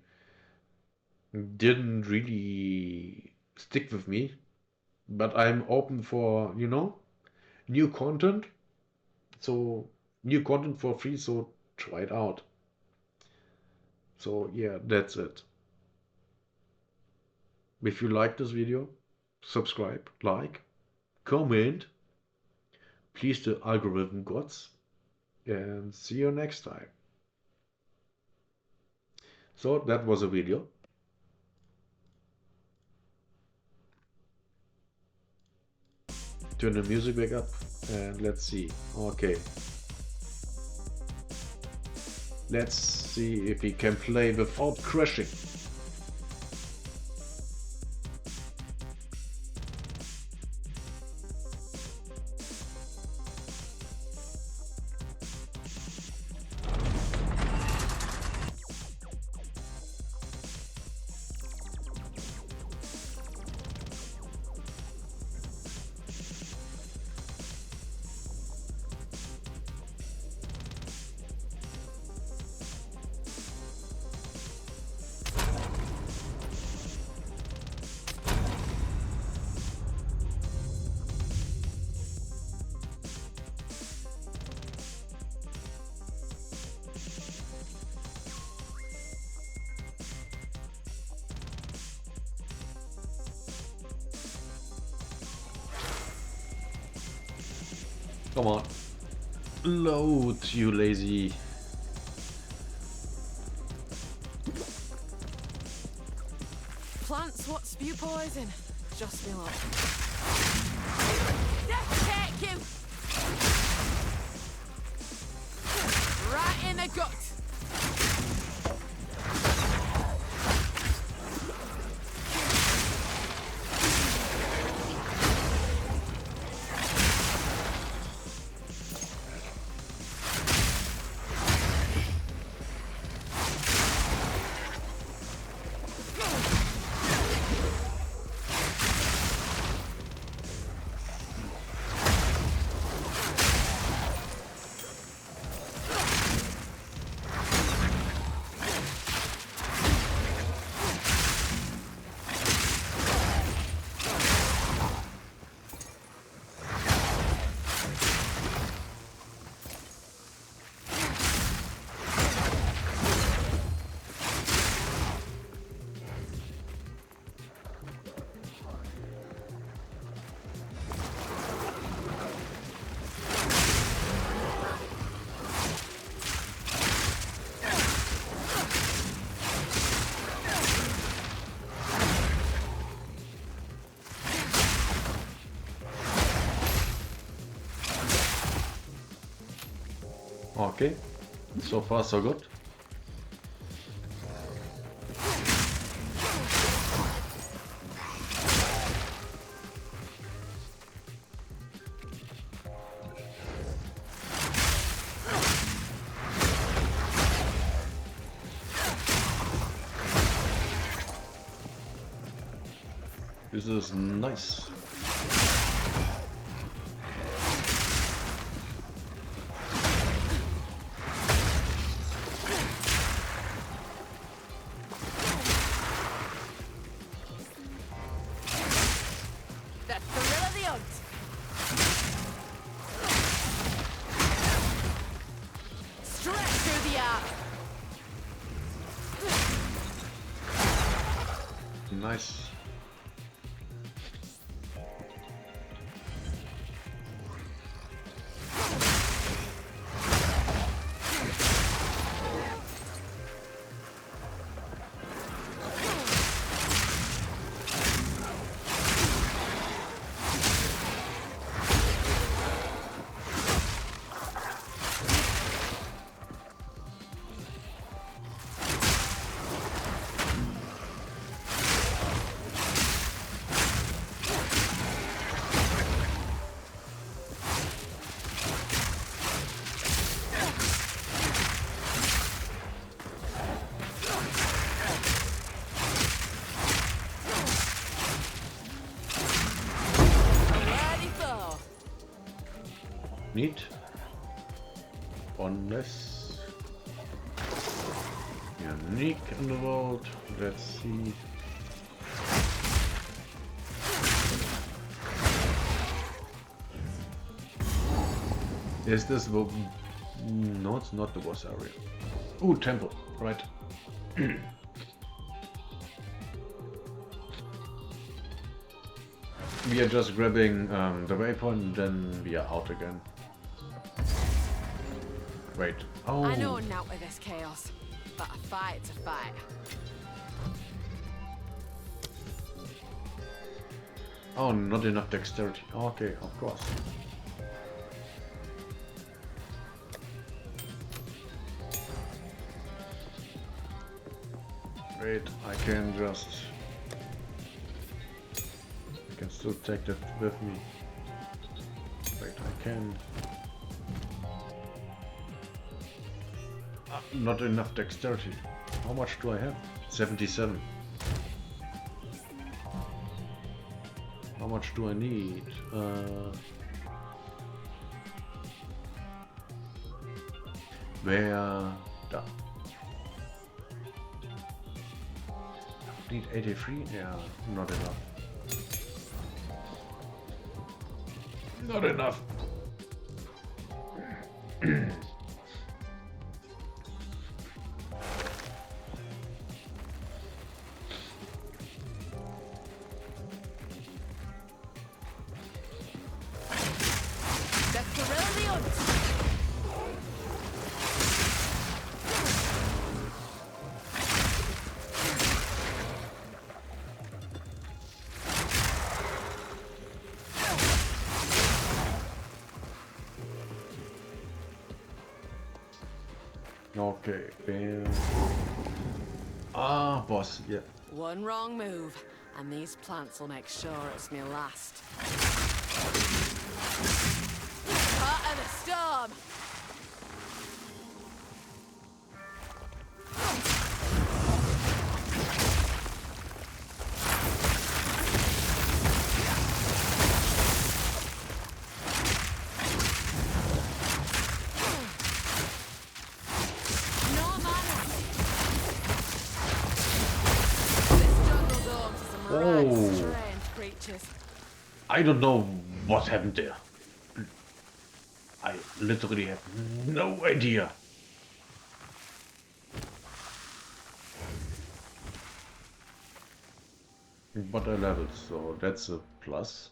Didn't really stick with me, but I'm open for, new content. So, new content for free, so try it out. So, yeah, that's it. If you like this video, subscribe, like, comment, please the algorithm gods, and see you next time. So that was a video. Turn the music back up and let's see. Okay. Let's see if we can play without crashing. Come on. Load, you lazy. Plants what spew poison. Just me luck. Death take you! Right in the gut! Okay, so far so good. This is nice. The thrill of the hunt! Stretch through the arc! Nice. Ready for! Neat. One less. Unique in the world. Let's see. Is this the... No, it's not the boss area. Ooh, temple. Right. We are just grabbing the waypoint and then we are out again. Wait. Oh. I know naught of this chaos, but a fight's a fight. Oh, not enough dexterity. Okay, of course. Wait, I can just... I can still take that with me. Wait, I can... not enough dexterity. How much do I have? 77. How much do I need? Where? Da. Need 83? Yeah, not enough. Not enough. The thrill of the hunt! Okay, bam. Ah, boss, yeah. One wrong move, and these plants will make sure it's me last. Part of the storm! No manners! This jungle dome to some right Oh. strange creatures. I don't know what happened there. I literally have no idea. But I leveled, so that's a plus.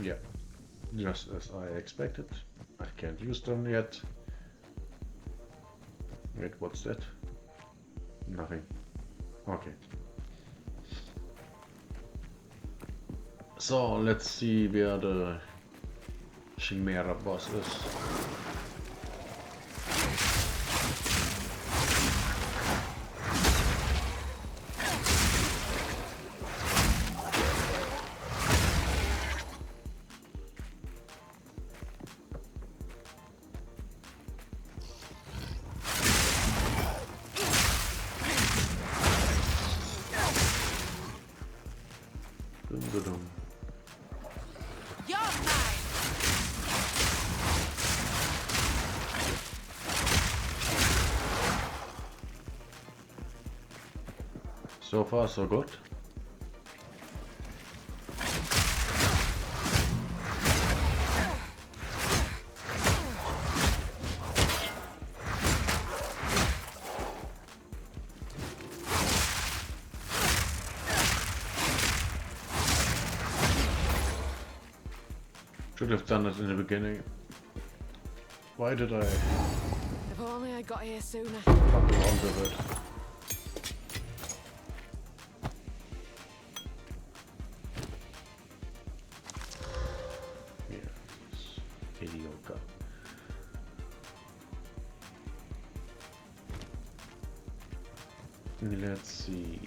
Yeah, just as I expected. I can't use them yet. Wait, what's that? Nothing. Okay. So let's see where the Chimera boss is. Dum-dum-dum. You're mine! So far, so good. Should have done it in the beginning. Why did I If only I got here sooner. fuck around with it? Yes, mediocre. Let's see.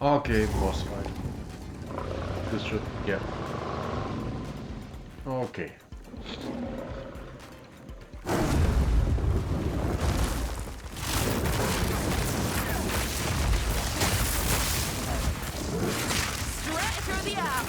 Okay, boss fight. This should, yeah. Okay. Straight through the arm!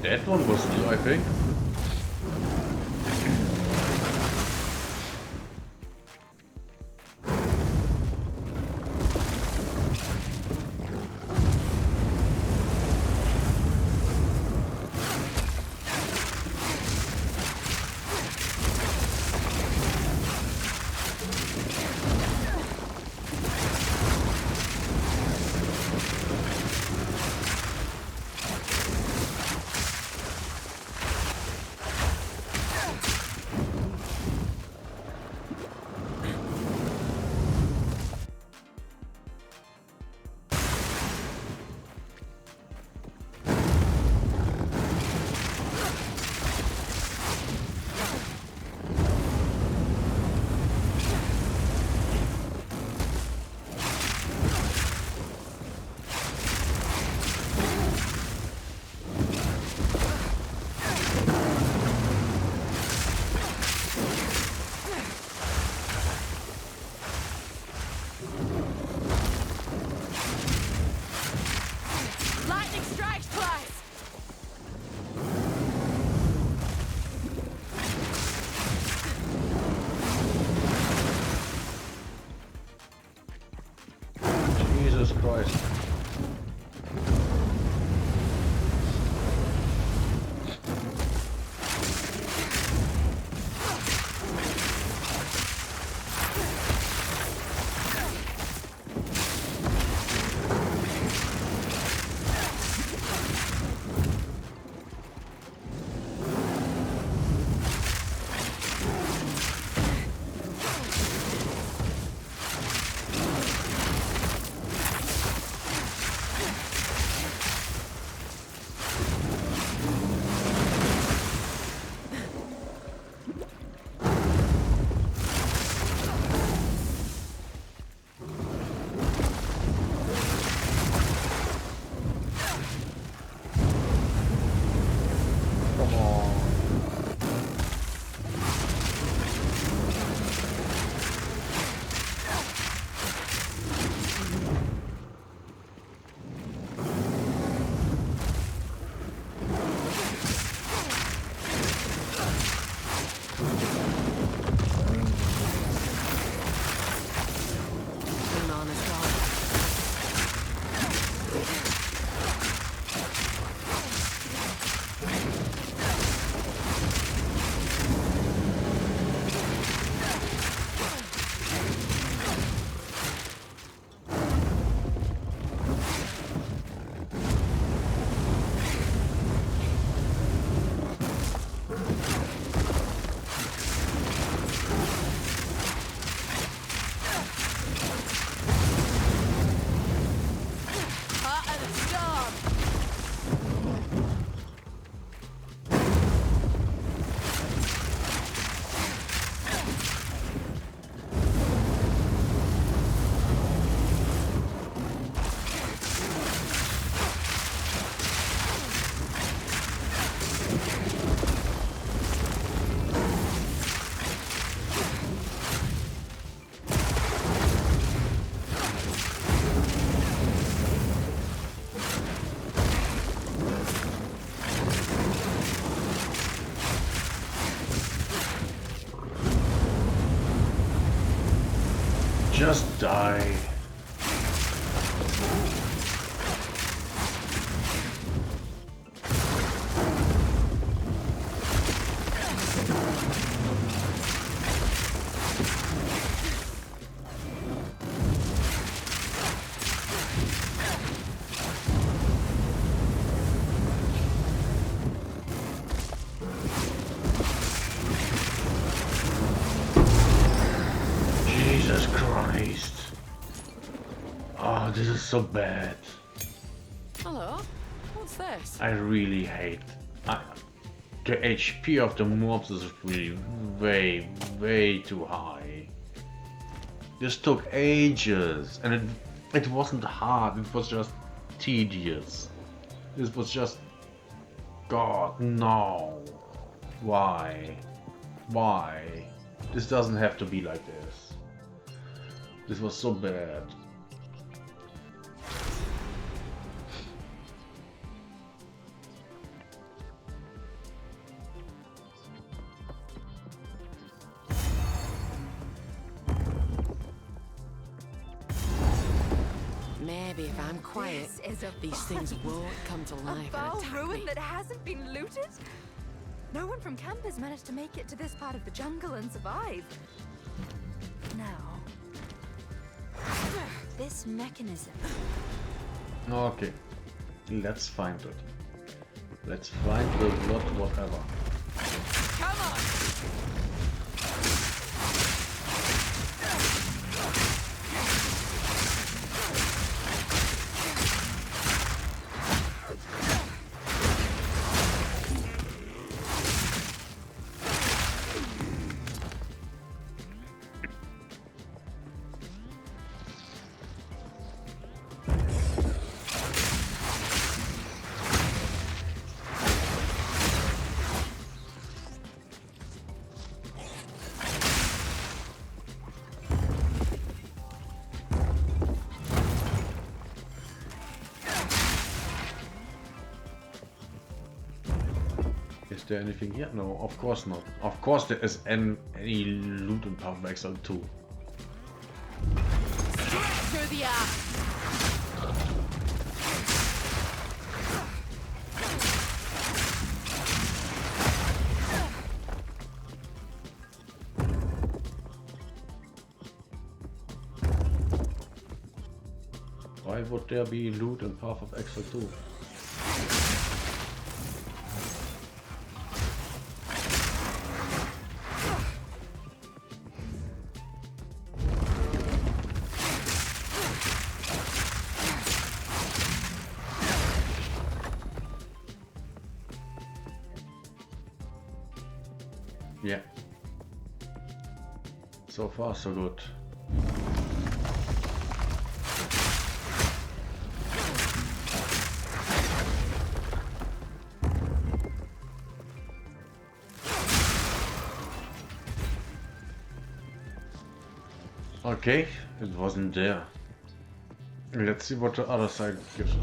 That one was new, I think. strike twice! Jesus Christ. Come on. Turn on is gone. Hot and a storm! Just die. Jesus Christ. Oh, this is so bad. Hello? What's this? I really hate. The HP of the mobs is really way too high. This took ages, and it wasn't hard. It was just tedious. This was just. God, no. Why? Why? This doesn't have to be like this. This was so bad. Maybe if I'm quiet, This is a these things won't come to life and foul attack ruin me. that hasn't been looted? No one from camp has managed to make it to this part of the jungle and survive. Now, this mechanism. Okay, let's find it. Let's find the whatever. Come on! Is there anything here? No, of course not. Of course there is any loot in Path of Exile 2. Through the air. Why would there be loot in Path of Exile 2? Yeah. So far, so good. Okay, it wasn't there. Let's see what the other side gives us.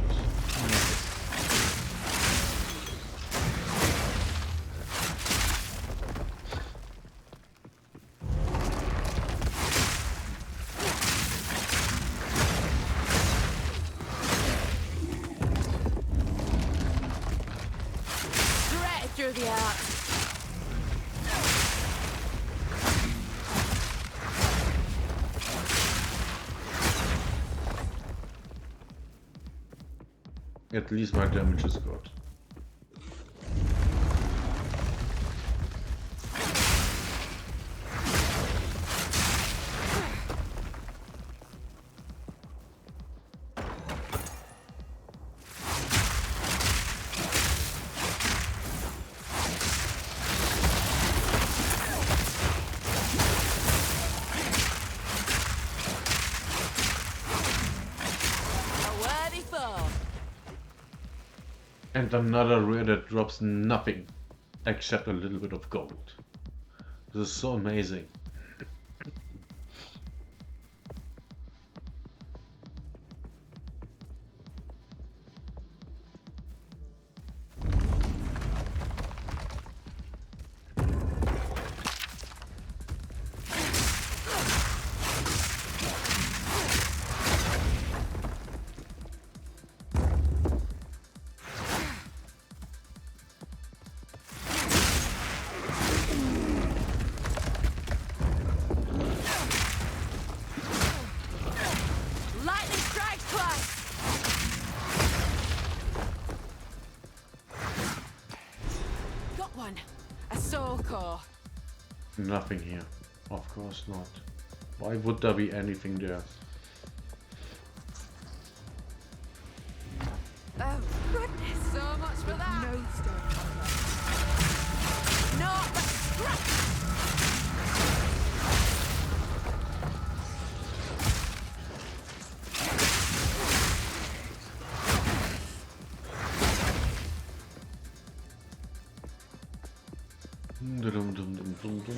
Straight through the air. At least my damage is good. A worthy foe. And another rare that drops nothing except a little bit of gold. This is so amazing. Lightning strikes twice. Got one. A soul core. Nothing here. Of course not. Why would there be anything there? Oh, goodness. So much for that. No stone armor. Not the scratch. Dum, dum, dum, dum, dum, dum.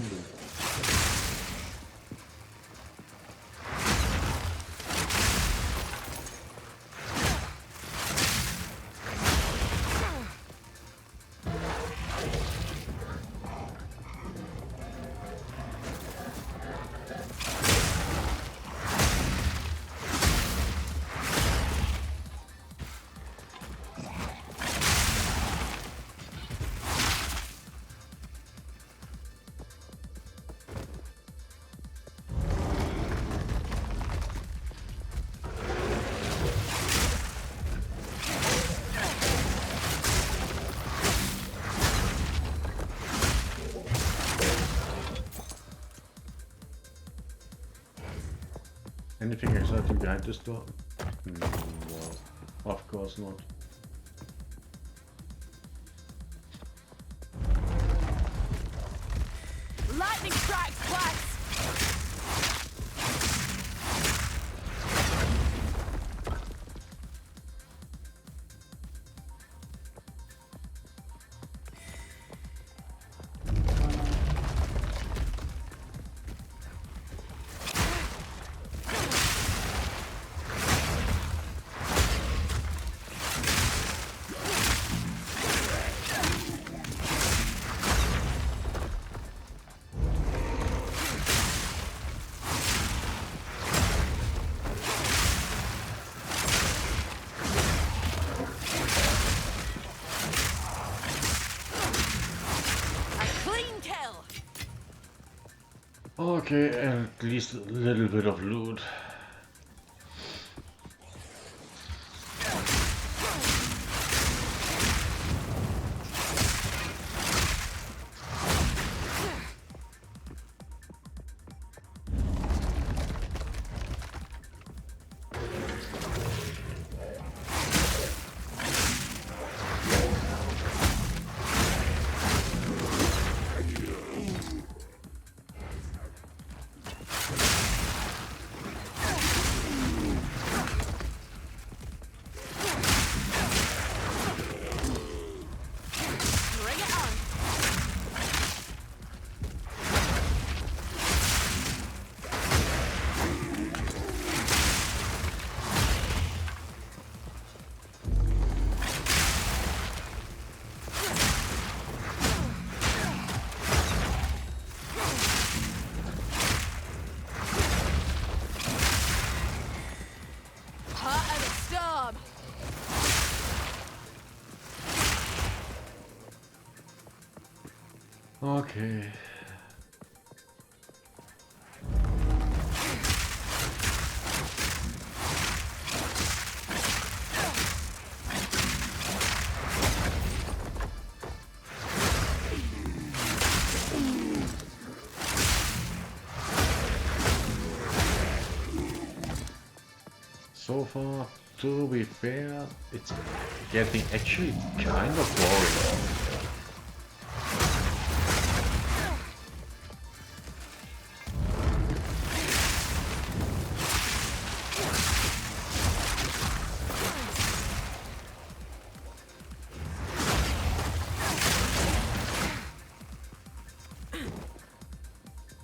Anything exciting behind this door? No, of course not. Lightning strikes twice. Okay, at least a little bit of loot. Bring it on. Heart of the storm. Okay. So far, to be fair, it's getting actually kind of boring.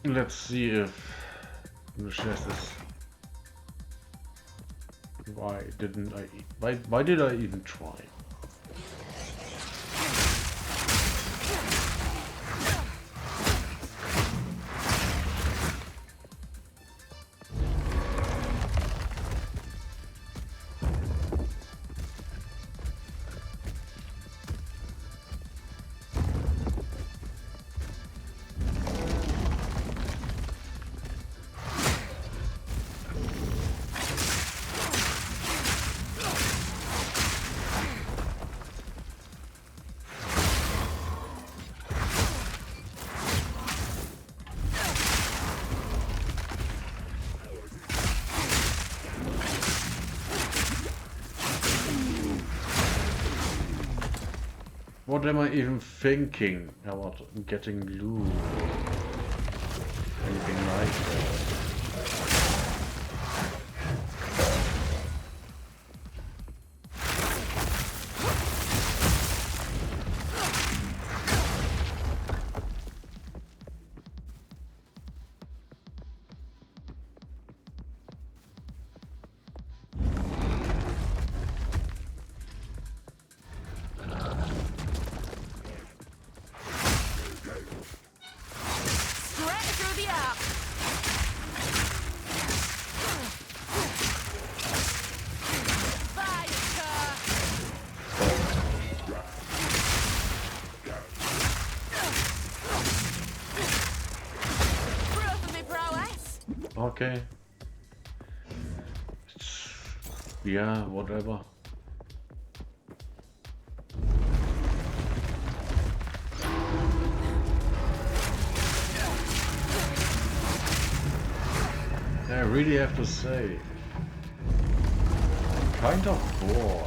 Let's see if the chest is. Why didn't I? Why did I even try? What am I even thinking about getting loot? Anything like that? Straight through the app. Fire car. Proof of me prowess. Okay. Yeah, whatever. I really have to say, I'm kind of bored.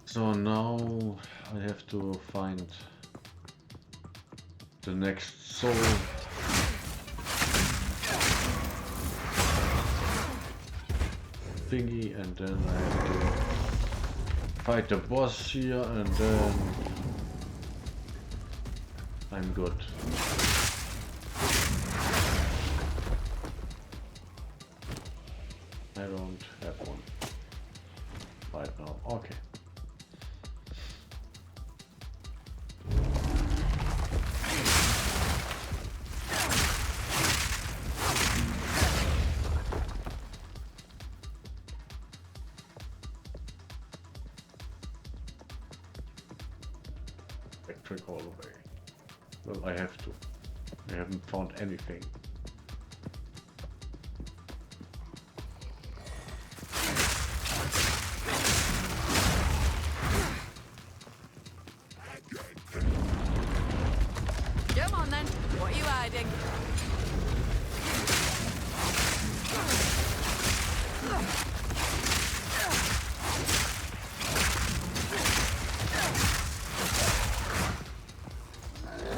So now I have to find the next soul. Thingy, and then I have to fight the boss here and then I'm good. I don't have one right now. Okay. Electric all the way. Well, I have to. I haven't found anything. Come on then. What are you hiding?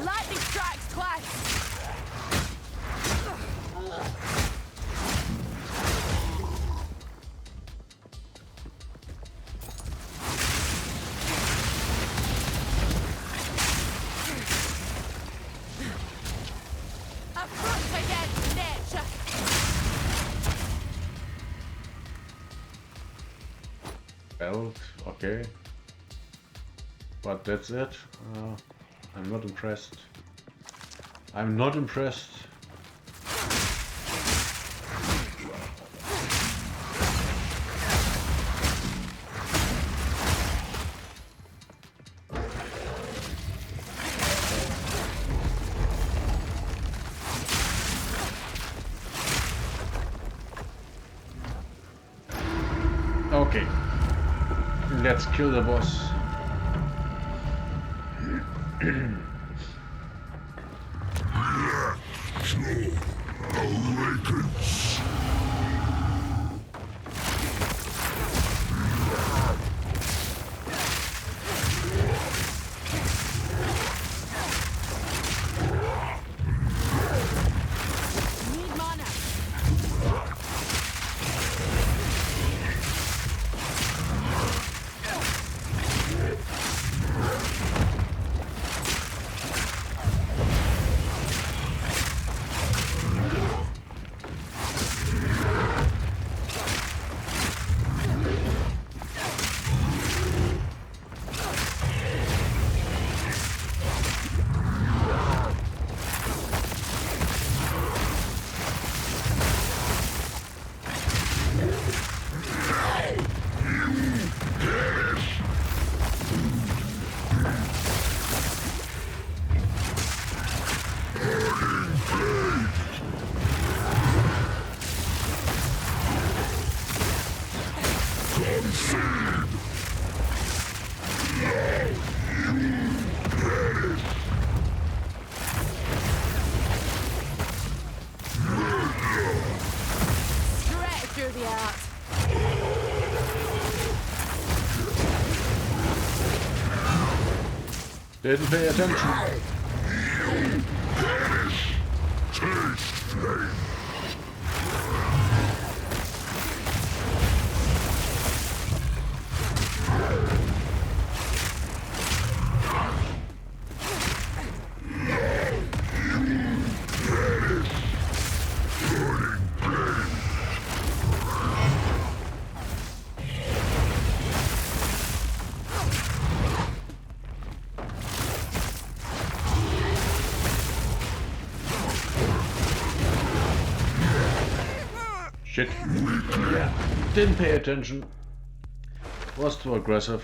Lightning strikes twice. A front against nature. Well, okay. But that's it. I'm not impressed. I'm not impressed. Okay. Let's kill the boss. Need mana. Straight through the heart. Didn't pay attention. Shit. Yeah. Didn't pay attention. Was too aggressive.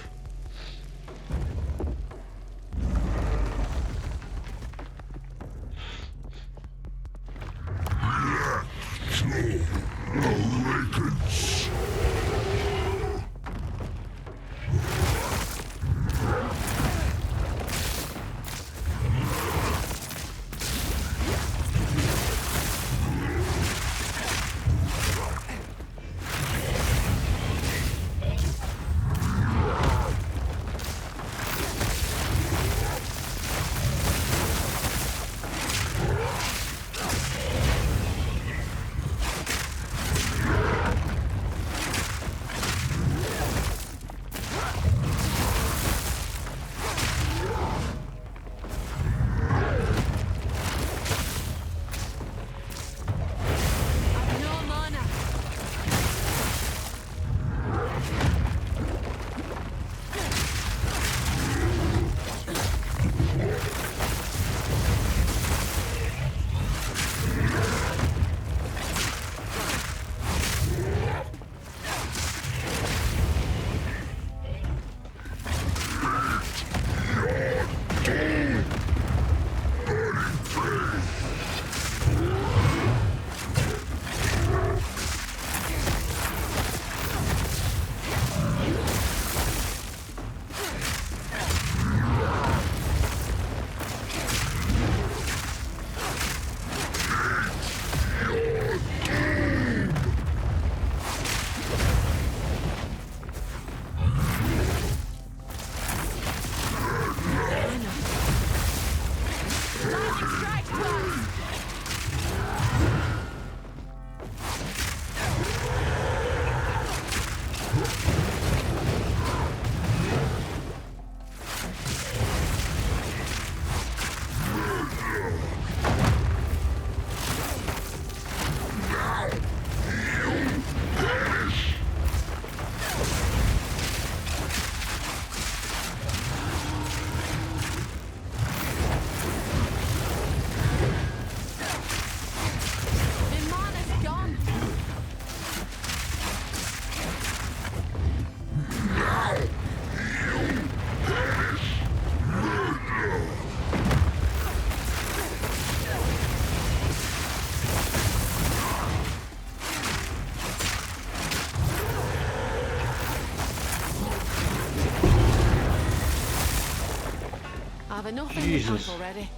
Have enough in the Jesus. tank already.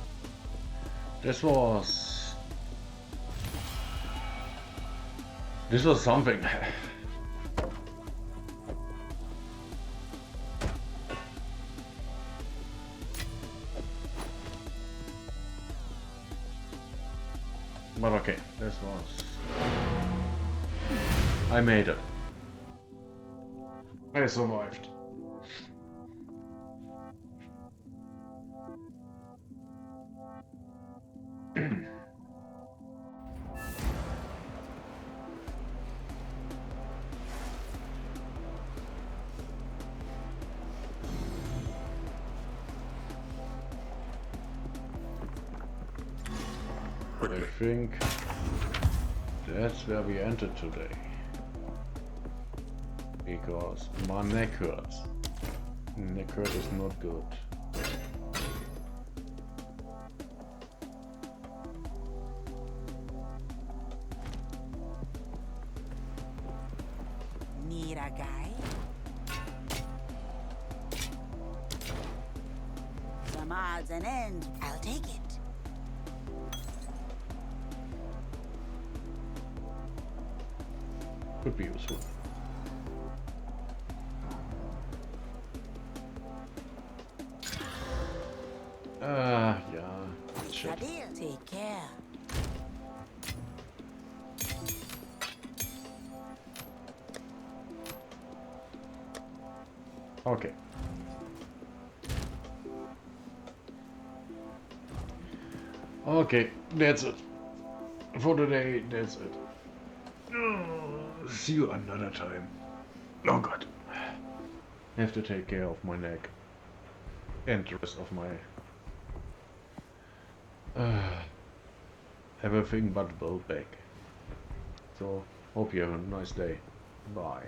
This was something. But okay, this was... I made it. I survived. I think that's where we entered today. Because my neck hurts. Neck hurt is not good. Need a guy? Some odds and ends. I'll take it. Could be useful. Yeah. Shit. Shadir, take care. Okay. Okay, that's it. For today, that's it. See you another time. Oh god. I have to take care of my neck. And the rest of my... everything but well back. So, hope you have a nice day. Bye.